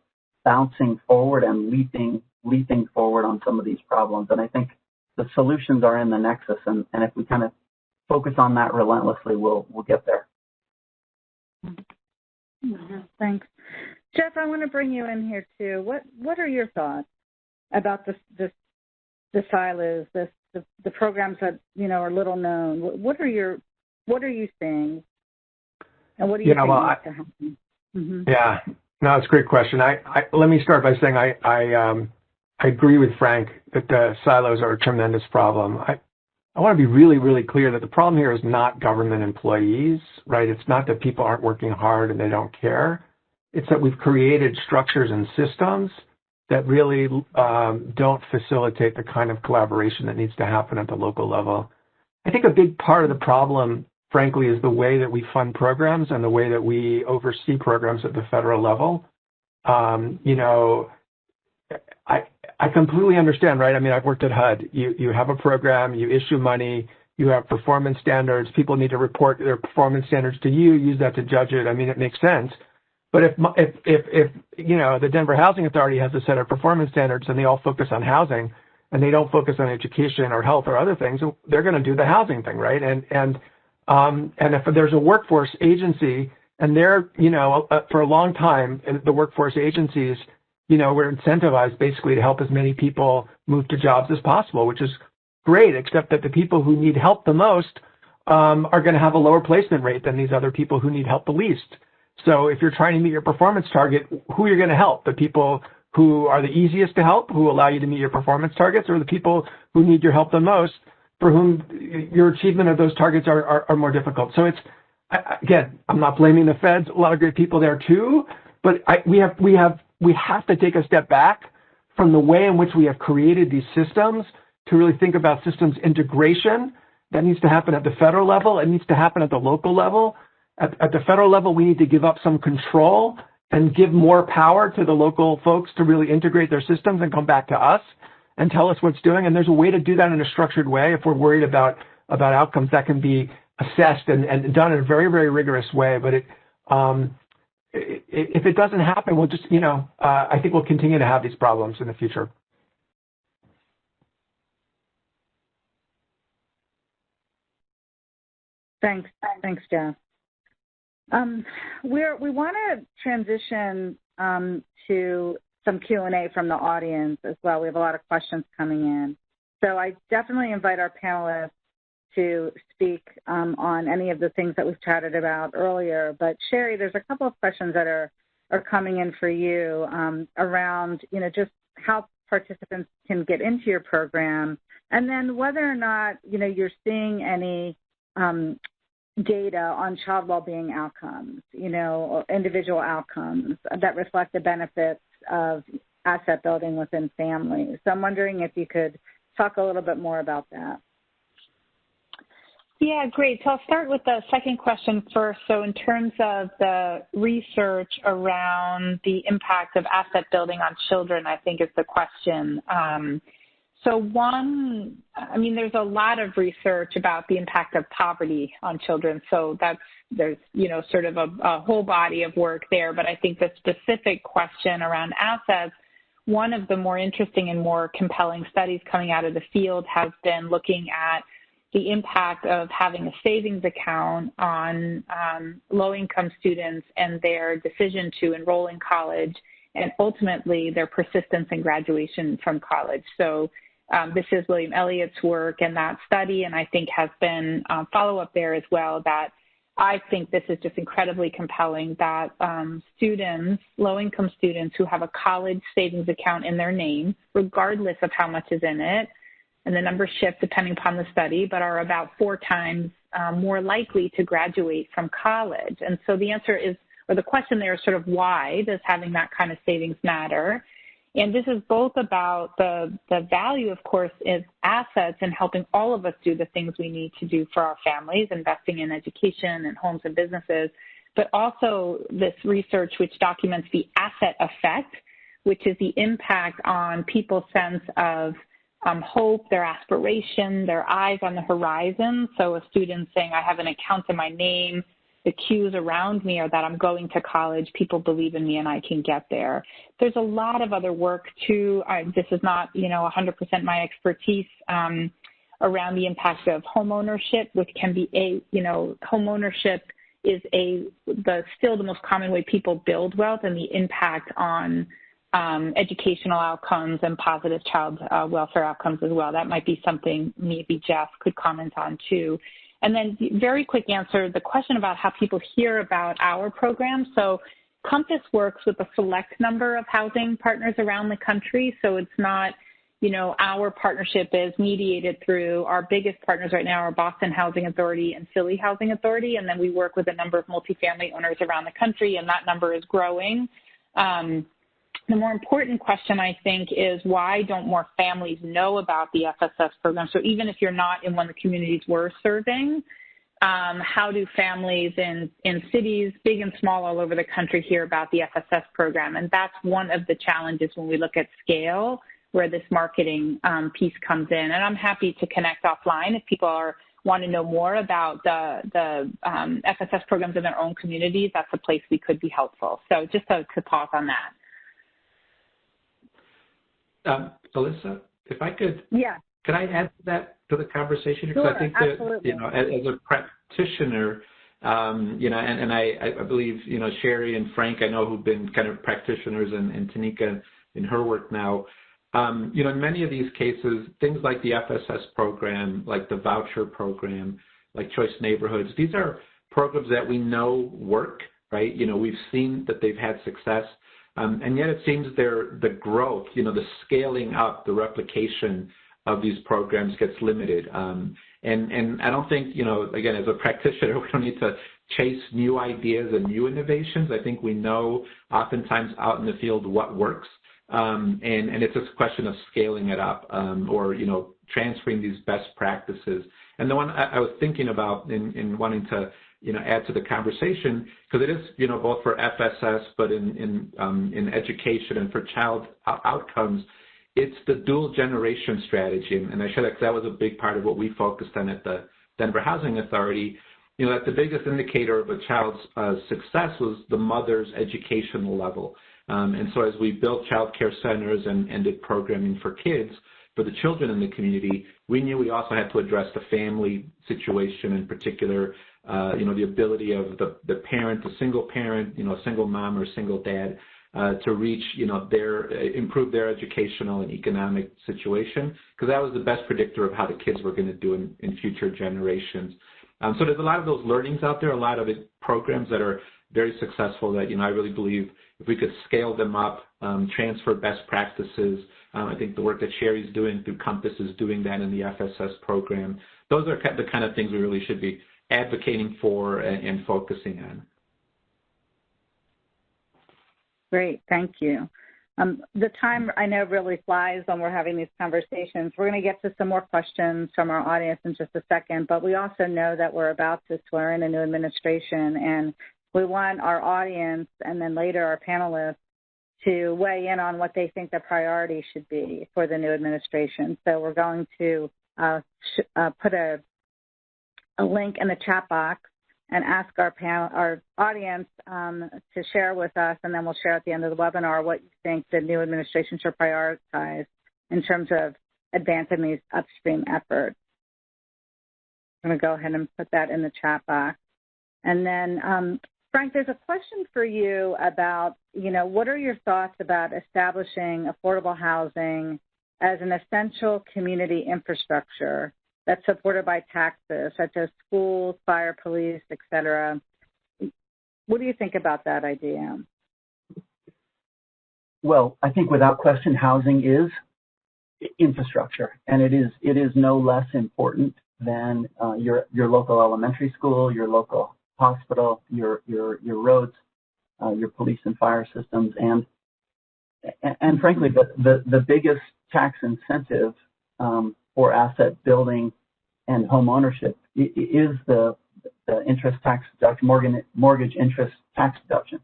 bouncing forward and leaping forward on some of these problems. And I think the solutions are in the nexus, and if we kind of focus on that relentlessly, we'll get there. Thanks. Jeff, I want to bring you in here too. What are your thoughts about the silos, the programs that, you know, are little known? What are you seeing, and what do you think needs to happen? Yeah, no, it's a great question. Let me start by saying I agree with Frank that the silos are a tremendous problem. I want to be really, really clear that the problem here is not government employees, right? It's not that people aren't working hard and they don't care. It's that we've created structures and systems that really don't facilitate the kind of collaboration that needs to happen at the local level. I think a big part of the problem, frankly, is the way that we fund programs and the way that we oversee programs at the federal level. You know, I completely understand, right? I mean, I've worked at HUD. You have a program, you issue money, you have performance standards. People need to report their performance standards to you, use that to judge it. I mean, it makes sense. But if you know, the Denver Housing Authority has a set of performance standards and they all focus on housing and they don't focus on education or health or other things, they're going to do the housing thing, right? And if there's a workforce agency and they're, you know, for a long time, the workforce agencies, you know, we're incentivized basically to help as many people move to jobs as possible, which is great, except that the people who need help the most are going to have a lower placement rate than these other people who need help the least. So if you're trying to meet your performance target, who are you going to help? The people who are the easiest to help, who allow you to meet your performance targets, or the people who need your help the most, for whom your achievement of those targets are more difficult. So it's, again, I'm not blaming the feds, a lot of great people there too, but we have to take a step back from the way in which we have created these systems to really think about systems integration. That needs to happen at the federal level. It needs to happen at the local level. At the federal level, we need to give up some control and give more power to the local folks to really integrate their systems and come back to us and tell us what's doing. And there's a way to do that in a structured way. If we're worried about outcomes, that can be assessed and done in a very, very rigorous way. But if it doesn't happen, we'll just, I think we'll continue to have these problems in the future. Thanks, Jeff. We want to transition to some Q&A from the audience as well. We have a lot of questions coming in. So I definitely invite our panelists to speak on any of the things that we've chatted about earlier. But Sherry, there's a couple of questions that are coming in for you around, just how participants can get into your program, and then whether or not, you're seeing any data on child well-being outcomes, or individual outcomes that reflect the benefits of asset building within families. So I'm wondering if you could talk a little bit more about that. Yeah, great. So I'll start with the second question first. So in terms of the research around the impact of asset building on children, I think is the question. There's a lot of research about the impact of poverty on children. So there's sort of a whole body of work there. But I think the specific question around assets, one of the more interesting and more compelling studies coming out of the field has been looking at the impact of having a savings account on low-income students and their decision to enroll in college, and ultimately their persistence in graduation from college. So this is William Elliott's work and that study, and I think has been follow-up there as well, that I think this is just incredibly compelling that students, low-income students who have a college savings account in their name, regardless of how much is in it, and the numbers shift depending upon the study, but are about 4 times more likely to graduate from college. And so the answer is, or the question there is sort of why does having that kind of savings matter? And this is both about the value, of course, is assets and helping all of us do the things we need to do for our families, investing in education and homes and businesses, but also this research which documents the asset effect, which is the impact on people's sense of hope, their aspiration, their eyes on the horizon. So a student saying, I have an account in my name, the cues around me are that I'm going to college, people believe in me and I can get there. There's a lot of other work too. This is not, 100% my expertise around the impact of homeownership, which can be homeownership is still the most common way people build wealth, and the impact on educational outcomes and positive child welfare outcomes as well. That might be something maybe Jeff could comment on too. And then very quick answer, the question about how people hear about our program. So Compass works with a select number of housing partners around the country. So it's not, our partnership is mediated through our biggest partners right now are Boston Housing Authority and Philly Housing Authority. And then we work with a number of multifamily owners around the country, and that number is growing. The more important question, I think, is why don't more families know about the FSS program? So even if you're not in one of the communities we're serving, how do families in cities, big and small, all over the country hear about the FSS program? And that's one of the challenges when we look at scale, where this marketing piece comes in. And I'm happy to connect offline if people want to know more about the FSS programs in their own communities. That's a place we could be helpful. So just to pause on that. Alisa, if I could, could I add that to the conversation? Because sure, I think absolutely. that, as a practitioner, and I believe, Sherry and Frank, I know who've been kind of practitioners, and Taneeka in her work now, In many of these cases, things like the FSS program, like the voucher program, like Choice Neighborhoods, these are programs that we know work, right? We've seen that they've had success, and yet it seems the growth, the scaling up, the replication of these programs gets limited. And I don't think, again, as a practitioner, we don't need to chase new ideas and new innovations. I think we know oftentimes out in the field what works. And it's just a question of scaling it up or, transferring these best practices. And the one I was thinking about in wanting to, add to the conversation, because it is, both for FSS, but in education and for child outcomes, it's the dual generation strategy. And I should have, that was a big part of what we focused on at the Denver Housing Authority, that the biggest indicator of a child's success was the mother's educational level. And so as we built child care centers and did programming for kids, for the children in the community, we knew we also had to address the family situation in particular, the ability of the parent, the single parent, a single mom or a single dad, to reach, improve their educational and economic situation, because that was the best predictor of how the kids were going to do in future generations. So there's a lot of those learnings out there, a lot of programs that are very successful that, I really believe if we could scale them up, transfer best practices, I think the work that Sherry's doing through Compass is doing that in the FSS program. Those are the kind of things we really should be advocating for and focusing on. Great, thank you. The time I know really flies when we're having these conversations. We're going to get to some more questions from our audience in just a second, but we also know that we're about to swear in a new administration, and we want our audience and then later our panelists to weigh in on what they think the priority should be for the new administration. So we're going to put a link in the chat box and ask our audience to share with us, and then we'll share at the end of the webinar what you think the new administration should prioritize in terms of advancing these upstream efforts. I'm going to go ahead and put that in the chat box. And then, Frank, there's a question for you about, what are your thoughts about establishing affordable housing as an essential community infrastructure that's supported by taxes, such as schools, fire, police, et cetera? What do you think about that idea? Well, I think without question, housing is infrastructure, and it is no less important than your local elementary school, your local hospital, your roads, your police and fire systems, and frankly, the biggest tax incentive for asset building and home ownership is the interest tax deduction, mortgage interest tax deduction.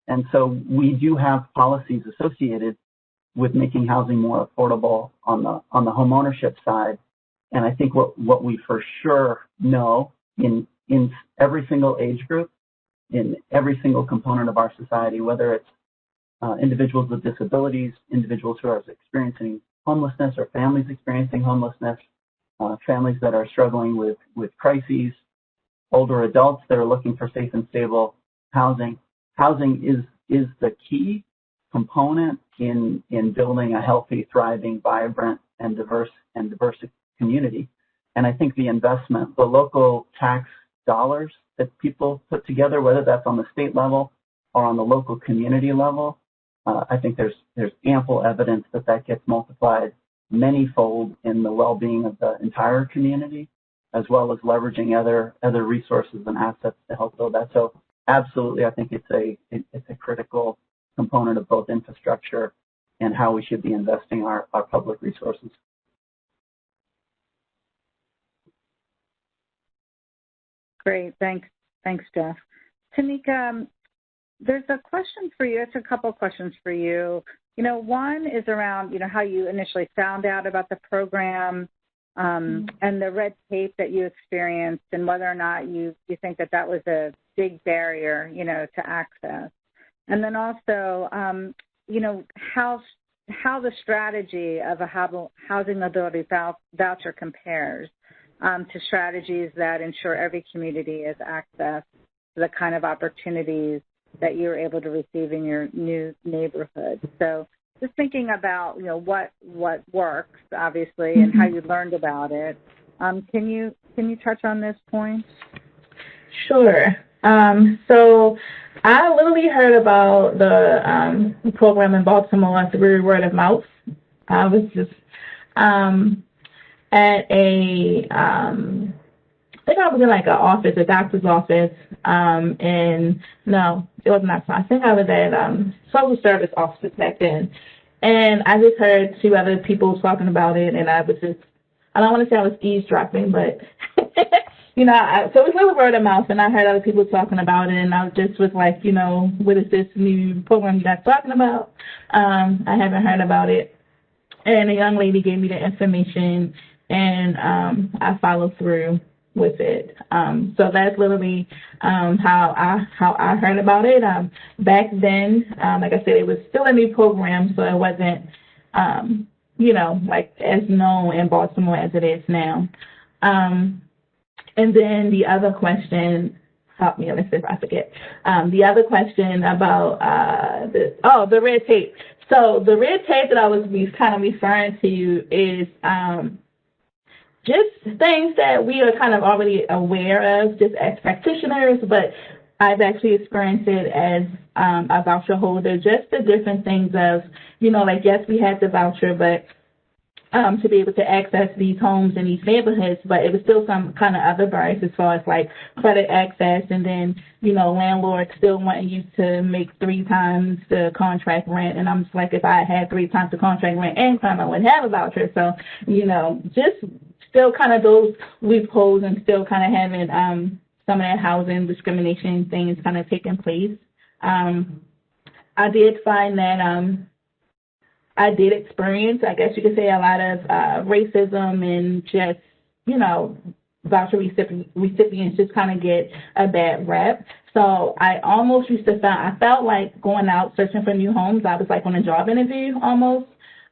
And so we do have policies associated with making housing more affordable on the home ownership side. And I think what we for sure know in every single age group, in every single component of our society, whether it's individuals with disabilities, individuals who are experiencing homelessness or families experiencing homelessness, families that are struggling with crises, older adults that are looking for safe and stable housing. Housing is the key component in building a healthy, thriving, vibrant, and diverse community. And I think the investment, the local tax dollars that people put together, whether that's on the state level or on the local community level, I think there's ample evidence that gets multiplied many-fold in the well-being of the entire community, as well as leveraging other resources and assets to help build that. So absolutely, I think it's a critical component of both infrastructure and how we should be investing our public resources. Great, thanks, Jeff. Taneeka, there's a question for you. It's a couple of questions for you. One is around, how you initially found out about the program and the red tape that you experienced, and whether or not you think that was a big barrier, to access. And then also, how the strategy of a housing mobility voucher compares to strategies that ensure every community has access to the kind of opportunities that you're able to receive in your new neighborhood. So just thinking about, what works, obviously, and how you learned about it. Can you touch on this point? Sure. So I literally heard about the program in Baltimore through word of mouth. I was just at I think I was in like a doctor's office, and no, it was not. I think I was at social service offices back then, and I just heard two other people talking about it, and I was just, I don't want to say I was eavesdropping, but so it was a little word of mouth, and I heard other people talking about it, and I just was like, what is this new program you guys talking about? I haven't heard about it, and a young lady gave me the information, and I followed through with it. So that's literally how I heard about it. Back then, like I said, it was still a new program, so it wasn't, like as known in Baltimore as it is now. And then the other question, help me, let's see if I forget. The other question about the red tape. So the red tape that I was kind of referring to is just things that we are kind of already aware of, just as practitioners, but I've actually experienced it as a voucher holder, just the different things of, like, yes, we had the voucher, but to be able to access these homes in these neighborhoods, but it was still some kind of other barriers as far as, like, credit access, and then, landlords still wanting you to make 3 times the contract rent, and I'm just like, if I had 3 times the contract rent income, I wouldn't have a voucher, so, just still kind of those loopholes and still kind of having some of that housing discrimination things kind of taking place. I did find that I did experience, I guess you could say, a lot of racism and just, voucher recipients just kind of get a bad rep. So I almost I felt like going out searching for new homes, I was like on a job interview almost.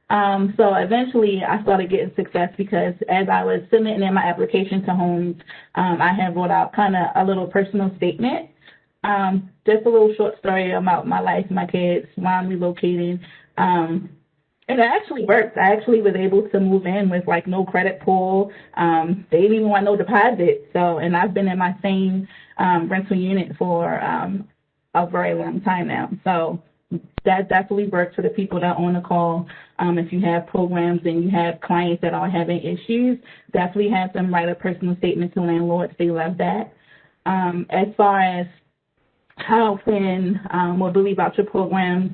So eventually I started getting success because as I was submitting in my application to homes, I had wrote out kind of a little personal statement, just a little short story about my life, my kids, why I'm relocating. And it actually worked. I actually was able to move in with like no credit pull. They didn't even want no deposit. So, and I've been in my same rental unit for a very long time now. So that definitely works for the people that are on the call. If you have programs and you have clients that are having issues, definitely have them write a personal statement to landlords. They love that. As far as how can mobility voucher programs,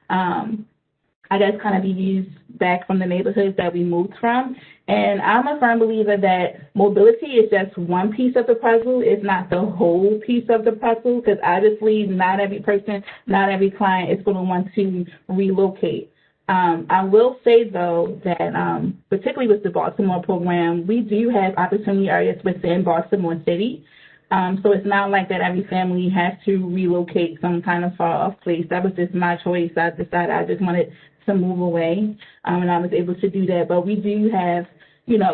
I guess, kind of be used back from the neighborhoods that we moved from. And I'm a firm believer that mobility is just one piece of the puzzle. It's not the whole piece of the puzzle, because obviously not every person, not every client is going to want to relocate. I will say, though, that particularly with the Baltimore program, we do have opportunity areas within Baltimore City. So it's not like that every family has to relocate some kind of far-off place. That was just my choice. I decided I just wanted to move away, and I was able to do that. But we do have,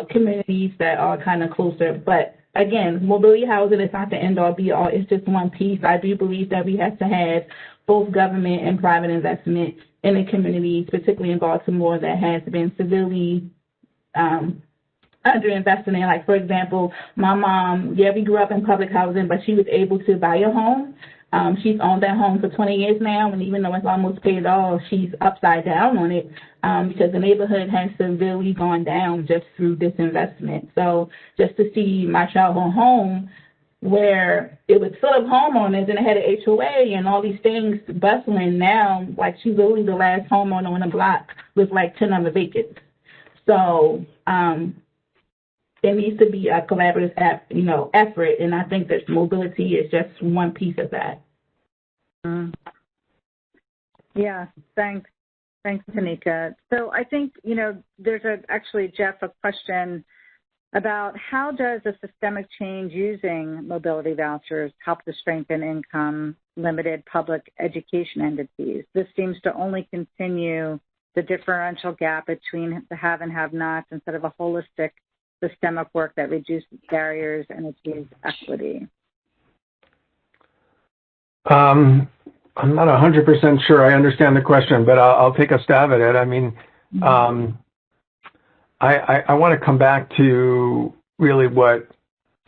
communities that are kind of closer. But again, mobility housing is not the end-all, be-all. It's just one piece. I do believe that we have to have both government and private investment in the communities, particularly in Baltimore, that has been severely underinvested in. Like, for example, my mom, we grew up in public housing, but she was able to buy a home. She's owned that home for 20 years now, and even though it's almost paid off, she's upside down on it because the neighborhood has severely gone down just through disinvestment. So just to see my childhood home where it was full of homeowners and it had an HOA and all these things bustling, now, like, she's literally the last homeowner on the block with like 10 other vacants. So there needs to be a collaborative effort, and I think that mobility is just one piece of that. Yeah, thanks, Taneeka. So I think, there's actually, Jeff, a question about how does a systemic change using mobility vouchers help to strengthen income-limited public education entities? This seems to only continue the differential gap between the have and have-nots instead of a holistic systemic work that reduces barriers and achieves equity. I'm not 100% sure I understand the question, but I'll take a stab at it. I mean, I want to come back to really what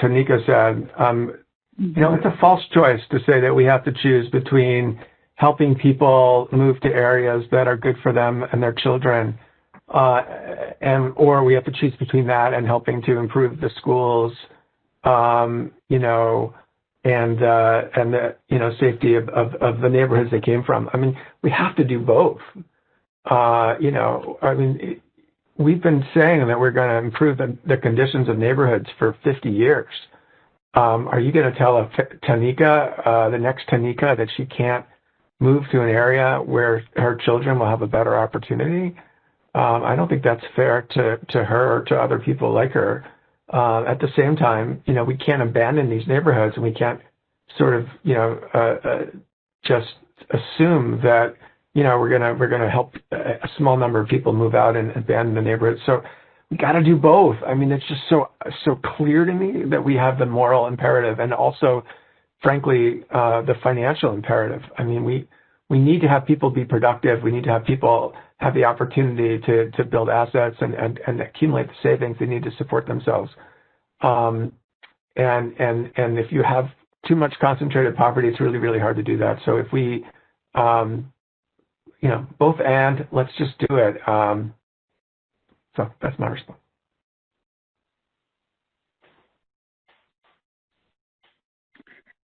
Taneeka said. You know, it's a false choice to say that we have to choose between helping people move to areas that are good for them and their children, or we have to choose between that and helping to improve the schools, you know, and the, you know, safety of the neighborhoods they came from. I mean, we have to do both. You know, I mean, we've been saying that we're going to improve the conditions of neighborhoods for 50 years. Are you going to tell Taneeka, the next Taneeka, that she can't move to an area where her children will have a better opportunity? I don't think that's fair to her or to other people like her. At the same time, you know, we can't abandon these neighborhoods, and we can't sort of, you know, just assume that, you know, we're gonna help a small number of people move out and abandon the neighborhood. So we got to do both. I mean, it's just so clear to me that we have the moral imperative and also, frankly, the financial imperative. I mean, we need to have people be productive. We need to have people have the opportunity to build assets and accumulate the savings they need to support themselves. And if you have too much concentrated poverty, it's really, really hard to do that. So if we, you know, both and, let's just do it. So that's my response.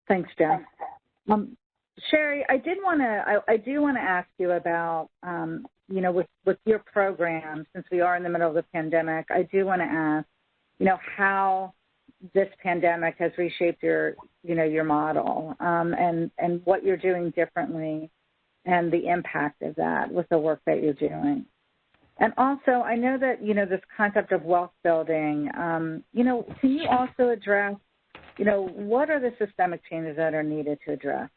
Thanks, Jeff. Sherry, I do want to ask you about, you know, with your program, since we are in the middle of the pandemic, I do want to ask, you know, how this pandemic has reshaped your, you know, your model, and what you're doing differently and the impact of that with the work that you're doing. And also, I know that, you know, this concept of wealth building, you know, can you also address, you know, what are the systemic changes that are needed to address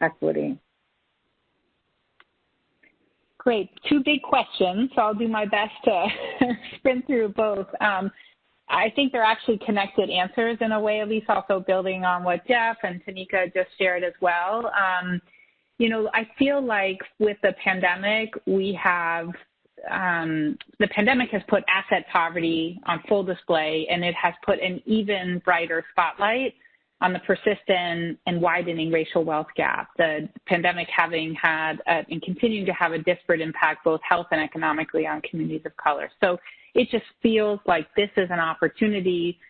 equity? Great. Two big questions, so I'll do my best to sprint through both. I think they're actually connected answers in a way, at least also building on what Jeff and Taneeka just shared as well. You know, I feel like with the pandemic, we have, the pandemic has put asset poverty on full display, and it has put an even brighter spotlight on the persistent and widening racial wealth gap. The pandemic having had and continuing to have a disparate impact, both health and economically, on communities of color. So it just feels like this is an opportunity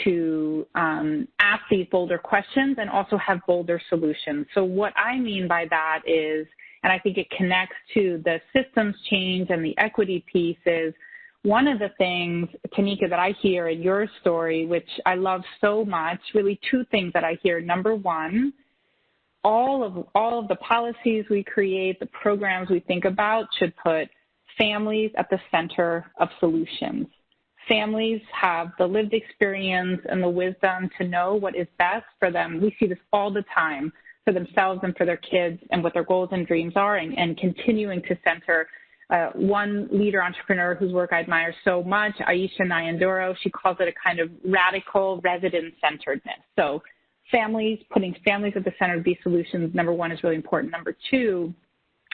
to ask these bolder questions and also have bolder solutions. So what I mean by that is, and I think it connects to the systems change and the equity piece, is one of the things, Taneeka, that I hear in your story, which I love so much, really two things that I hear. Number one, all of the policies we create, the programs we think about, should put families at the center of solutions. Families have the lived experience and the wisdom to know what is best for them. We see this all the time, for themselves and for their kids, and what their goals and dreams are, and continuing to center. One leader entrepreneur whose work I admire so much, Aisha Nyandoro, she calls it a kind of radical resident-centeredness. So families, putting families at the center of these solutions, number one, is really important. Number two,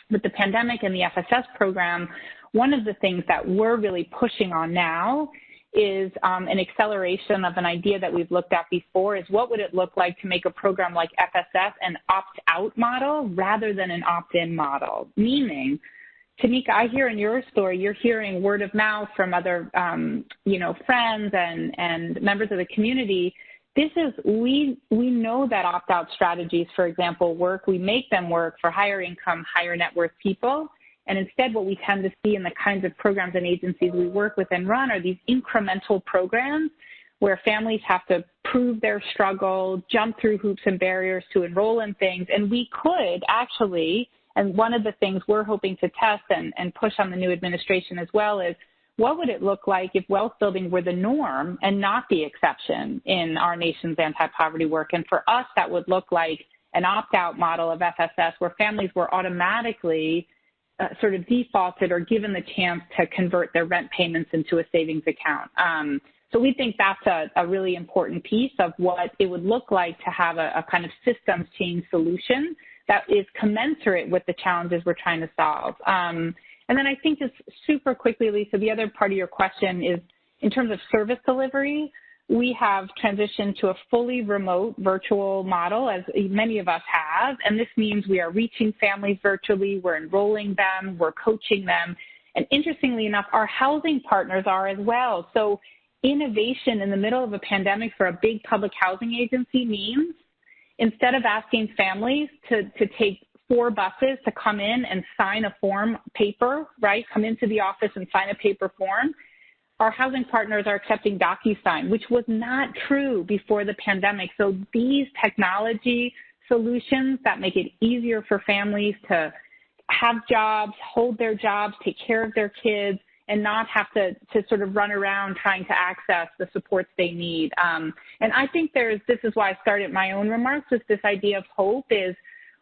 with the pandemic and the FSS program, one of the things that we're really pushing on now is an acceleration of an idea that we've looked at before, is what would it look like to make a program like FSS an opt-out model rather than an opt-in model? Meaning, Taneeka, I hear in your story, you're hearing word of mouth from other, you know, friends and members of the community. This is, we know that opt-out strategies, for example, work. We make them work for higher income, higher net worth people. And instead, what we tend to see in the kinds of programs and agencies we work with and run are these incremental programs where families have to prove their struggle, jump through hoops and barriers to enroll in things. And we could actually, and one of the things we're hoping to test and push on the new administration as well, is what would it look like if wealth building were the norm and not the exception in our nation's anti-poverty work? And for us, that would look like an opt-out model of FSS where families were automatically sort of defaulted or given the chance to convert their rent payments into a savings account. So we think that's a really important piece of what it would look like to have a kind of systems change solution that is commensurate with the challenges we're trying to solve. And then I think just super quickly, Lisa, the other part of your question is in terms of service delivery, we have transitioned to a fully remote virtual model, as many of us have, and this means we are reaching families virtually, we're enrolling them, we're coaching them, and interestingly enough, our housing partners are as well. So innovation in the middle of a pandemic for a big public housing agency means instead of asking families to take 4 buses to come in and sign a form paper, right, come into the office and sign a paper form, our housing partners are accepting DocuSign, which was not true before the pandemic. So these technology solutions that make it easier for families to have jobs, hold their jobs, take care of their kids, and not have to sort of run around trying to access the supports they need. And I think this is why I started my own remarks with this idea of hope is,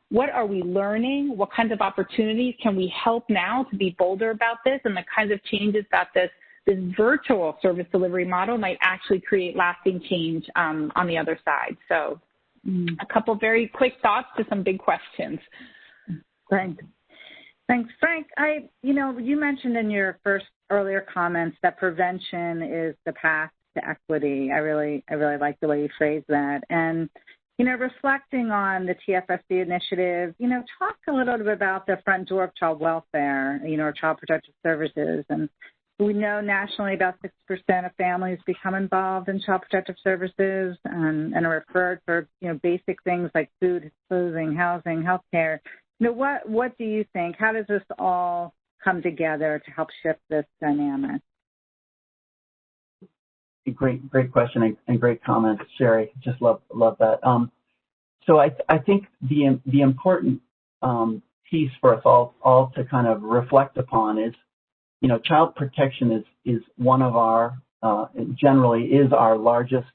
what are we learning? What kinds of opportunities can we help now to be bolder about this, and the kinds of changes that this virtual service delivery model might actually create lasting change on the other side. So a couple very quick thoughts to some big questions. Great. Thanks, Frank. You mentioned in your earlier comments that prevention is the path to equity. I really like the way you phrased that. And, reflecting on the TFSC initiative, talk a little bit about the front door of child welfare, or child protective services. And we know nationally about 6% of families become involved in child protective services and are referred for, basic things like food, clothing, housing, health care. What do you think? How does this all come together to help shift this dynamic? Great question and great comments, Sherry. Just love that. So I think the important piece for us all to kind of reflect upon is, child protection is one of our generally is our largest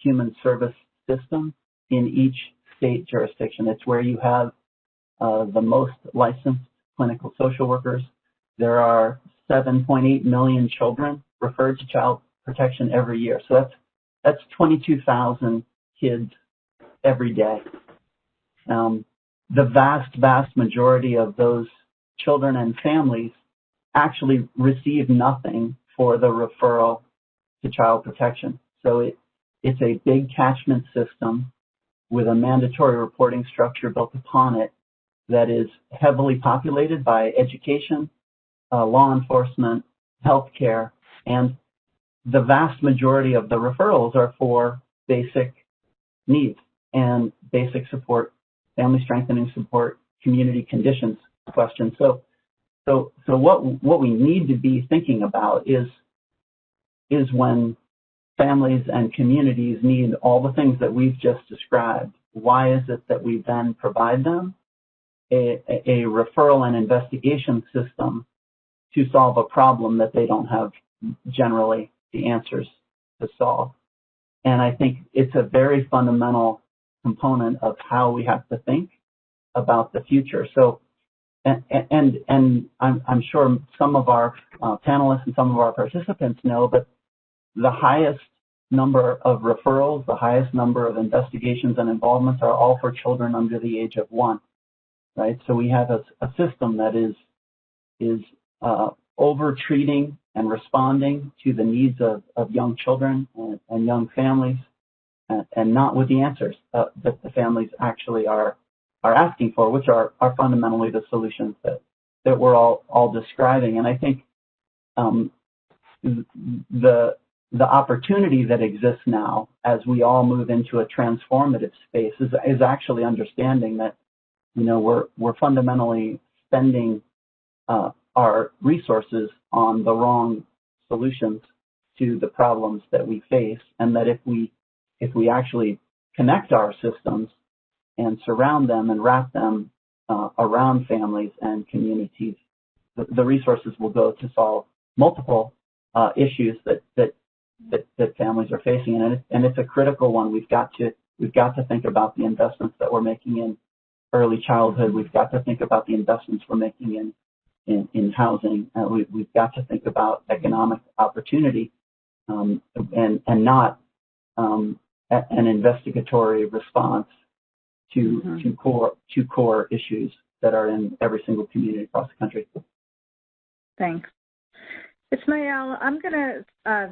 human service system in each state jurisdiction. It's where you have the most licensed clinical social workers. There are 7.8 million children referred to child protection every year. So that's 22,000 kids every day. The vast majority of those children and families actually receive nothing for the referral to child protection. So it's a big catchment system with a mandatory reporting structure built upon it that is heavily populated by education, law enforcement, healthcare, and the vast majority of the referrals are for basic needs and basic support, family strengthening support, community conditions questions. So what we need to be thinking about is when families and communities need all the things that we've just described, why is it that we then provide them a referral and investigation system to solve a problem that they don't have generally the answers to solve? And I think it's a very fundamental component of how we have to think about the future. So, and I'm sure some of our panelists and some of our participants know, but the highest number of referrals, the highest number of investigations and involvements are all for children under the age of 1, right? So we have a system that is over-treating and responding to the needs of young children and young families, and not with the answers that the families actually are asking for, which are fundamentally the solutions that we're all describing. And I think the opportunity that exists now as we all move into a transformative space is actually understanding that, we're fundamentally spending our resources on the wrong solutions to the problems that we face, and that if we actually connect our systems and surround them and wrap them around families and communities, the resources will go to solve multiple issues that families are facing, and it's a critical one. We've got to think about the investments that we're making in early childhood. We've got to think about the investments we're making in housing. We've got to think about economic opportunity and not an investigatory response to core issues that are in every single community across the country. Thanks. Ismael, I'm going to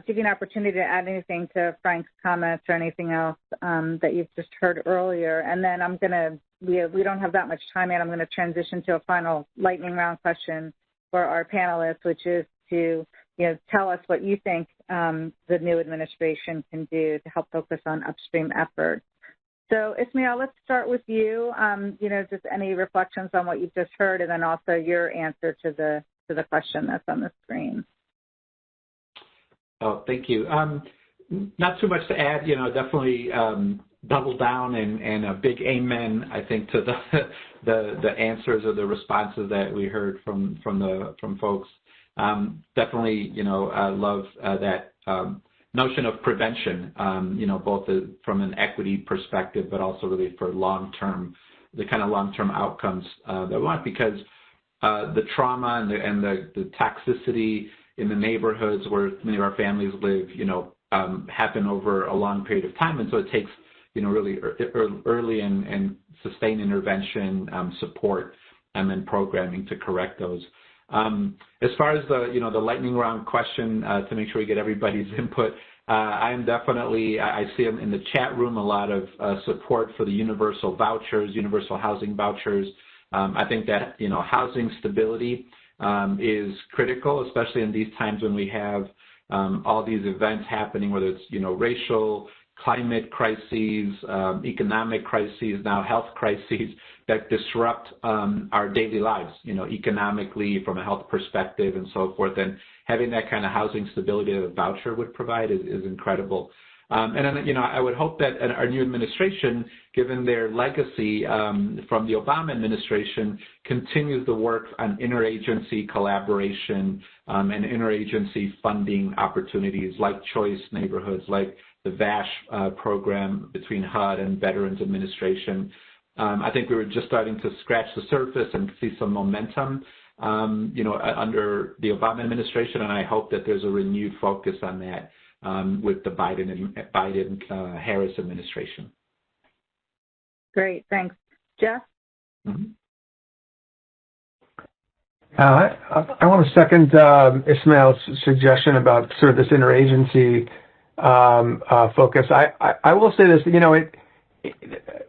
give you an opportunity to add anything to Frank's comments or anything else that you've just heard earlier, and then I'm going to, we don't have that much time yet, I'm going to transition to a final lightning round question for our panelists, which is to tell us what you think the new administration can do to help focus on upstream efforts. So, Ismael, let's start with you. Just any reflections on what you've just heard, and then also your answer to the question that's on the screen. Oh, thank you. Not too much to add. Definitely double down and a big amen, I think, to the answers or the responses that we heard from folks. Definitely, I love that notion of prevention, both from an equity perspective, but also really for the kind of long-term outcomes that we want, because the trauma and the toxicity in the neighborhoods where many of our families live, happen over a long period of time, and so it takes, really early and sustained intervention, support, and then programming to correct those. As far as the lightning round question, to make sure we get everybody's input, I am definitely, I see in the chat room a lot of support for the universal vouchers, universal housing vouchers. I think that, housing stability is critical, especially in these times when we have all these events happening, whether it's, racial, climate crises, economic crises, now health crises that disrupt our daily lives, economically, from a health perspective and so forth. And having that kind of housing stability that a voucher would provide is incredible. And then, I would hope that our new administration, given their legacy from the Obama administration, continues the work on interagency collaboration and interagency funding opportunities like choice neighborhoods, like the VASH program between HUD and Veterans Administration. I think we were just starting to scratch the surface and see some momentum, under the Obama administration, and I hope that there's a renewed focus on that with the Biden-Harris administration. Great, thanks. Jeff? Mm-hmm. I want to second Ismael's suggestion about sort of this interagency focus. I will say this,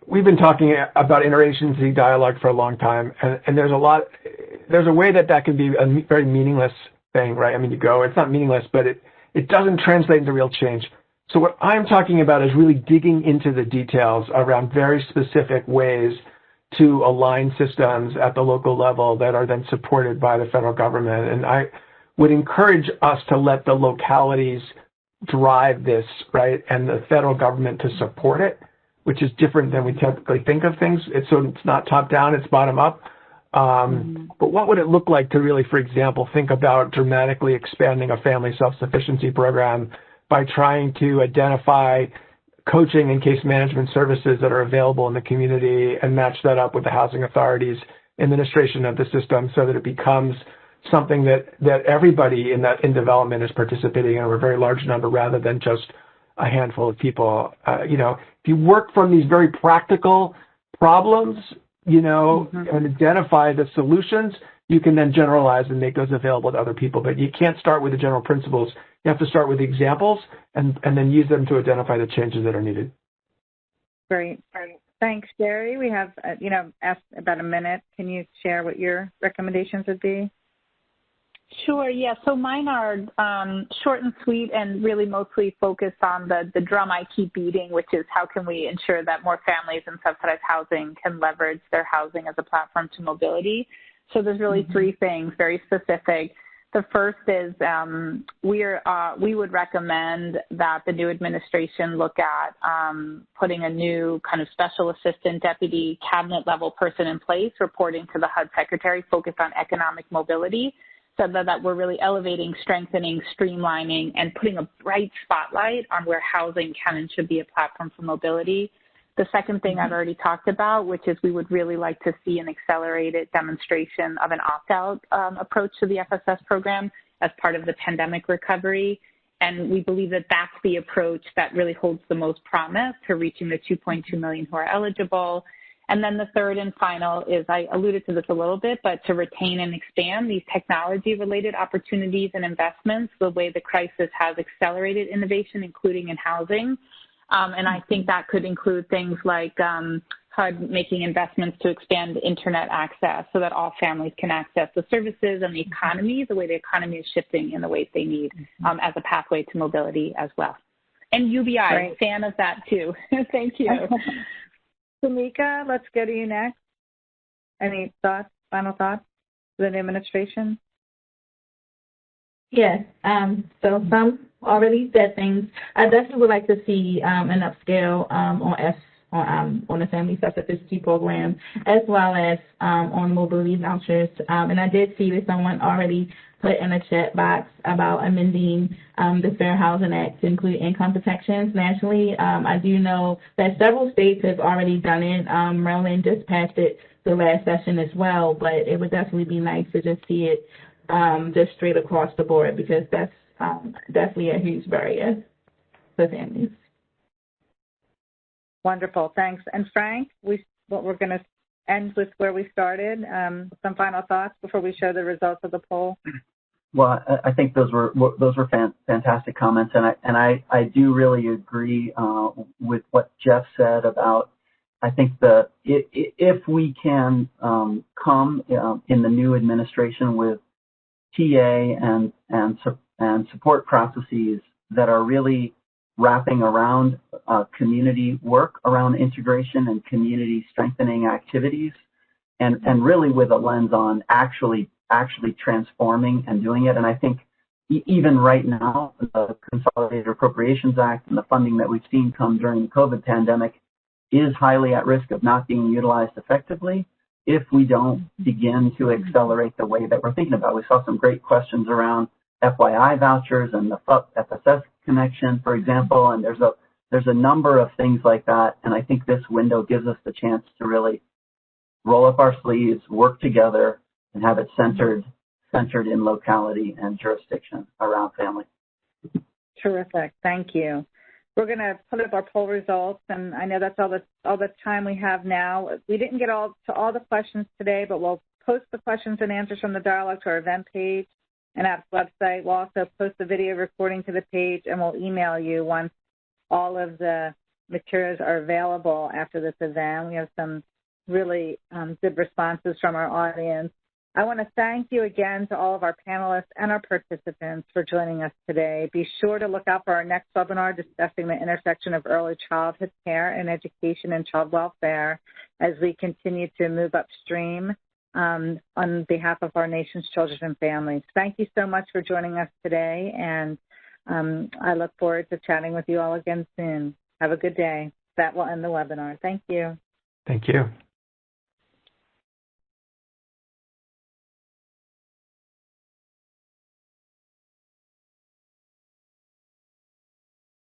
we've been talking about interagency dialogue for a long time, and there's a way that can be a very meaningless thing, right? I mean, it's not meaningless, but it doesn't translate into real change. So what I'm talking about is really digging into the details around very specific ways to align systems at the local level that are then supported by the federal government. And I would encourage us to let the localities drive this, right, and the federal government to support it, which is different than we typically think of things. It's not top down, it's bottom up. But what would it look like to really, for example, think about dramatically expanding a family self-sufficiency program by trying to identify coaching and case management services that are available in the community and match that up with the housing authority's administration of the system so that it becomes something that everybody in development is participating in, or a very large number rather than just a handful of people. If you work from these very practical problems, and identify the solutions, you can then generalize and make those available to other people. But you can't start with the general principles. You have to start with the examples and then use them to identify the changes that are needed. Great. Thanks, Sherry. We have, asked about a minute. Can you share what your recommendations would be? Sure, yeah. So mine are short and sweet and really mostly focused on the drum I keep beating, which is how can we ensure that more families in subsidized housing can leverage their housing as a platform to mobility. So there's really three things, very specific. The first is we would recommend that the new administration look at putting a new kind of special assistant deputy cabinet level person in place reporting to the HUD secretary focused on economic mobility, so that we're really elevating, strengthening, streamlining, and putting a bright spotlight on where housing can and should be a platform for mobility. The second thing I've already talked about, which is we would really like to see an accelerated demonstration of an opt-out approach to the FSS program as part of the pandemic recovery. And we believe that that's the approach that really holds the most promise to reaching the 2.2 million who are eligible, And then the third and final is, I alluded to this a little bit, but to retain and expand these technology-related opportunities and investments, the way the crisis has accelerated innovation, including in housing. And I think that could include things like HUD making investments to expand internet access so that all families can access the services and the economy, the way the economy is shifting in the ways they need as a pathway to mobility as well. And UBI, Great. Fan of that too. Thank you. Taneeka, let's go to you next. Any thoughts, final thoughts for the administration? Yes, so some already said things. I definitely would like to see an upscale on the Family Self-Sufficiency program, as well as on mobility vouchers. And I did see that someone already put in a chat box about amending the Fair Housing Act to include income protections nationally. I do know that several states have already done it. Maryland just passed it the last session as well, but it would definitely be nice to just see it just straight across the board, because that's definitely a huge barrier for families. Wonderful, thanks. And Frank, we're going to end with where we started. Some final thoughts before we show the results of the poll. Well, I think those were fantastic comments, and I do really agree with what Jeff said about. I think if we can come in the new administration with TA and support processes that are really wrapping around community work around integration and community strengthening activities, and really with a lens on actually transforming and doing it. And I think even right now, the Consolidated Appropriations Act and the funding that we've seen come during the COVID pandemic is highly at risk of not being utilized effectively if we don't begin to accelerate the way that we're thinking about. We saw some great questions around FYI vouchers and the FSS connection, for example, and there's a number of things like that. And I think this window gives us the chance to really roll up our sleeves, work together, and have it centered in locality and jurisdiction around family. Terrific, thank you. We're going to put up our poll results, and I know that's all the time we have now. We didn't get to all the questions today, but we'll post the questions and answers from the dialogue to our event page and APT's website. We'll also post the video recording to the page, and we'll email you once all of the materials are available after this event. We have some really good responses from our audience. I want to thank you again to all of our panelists and our participants for joining us today. Be sure to look out for our next webinar discussing the intersection of early childhood care and education and child welfare as we continue to move upstream on behalf of our nation's children and families. Thank you so much for joining us today, and I look forward to chatting with you all again soon. Have a good day. That will end the webinar. Thank you. Thank you.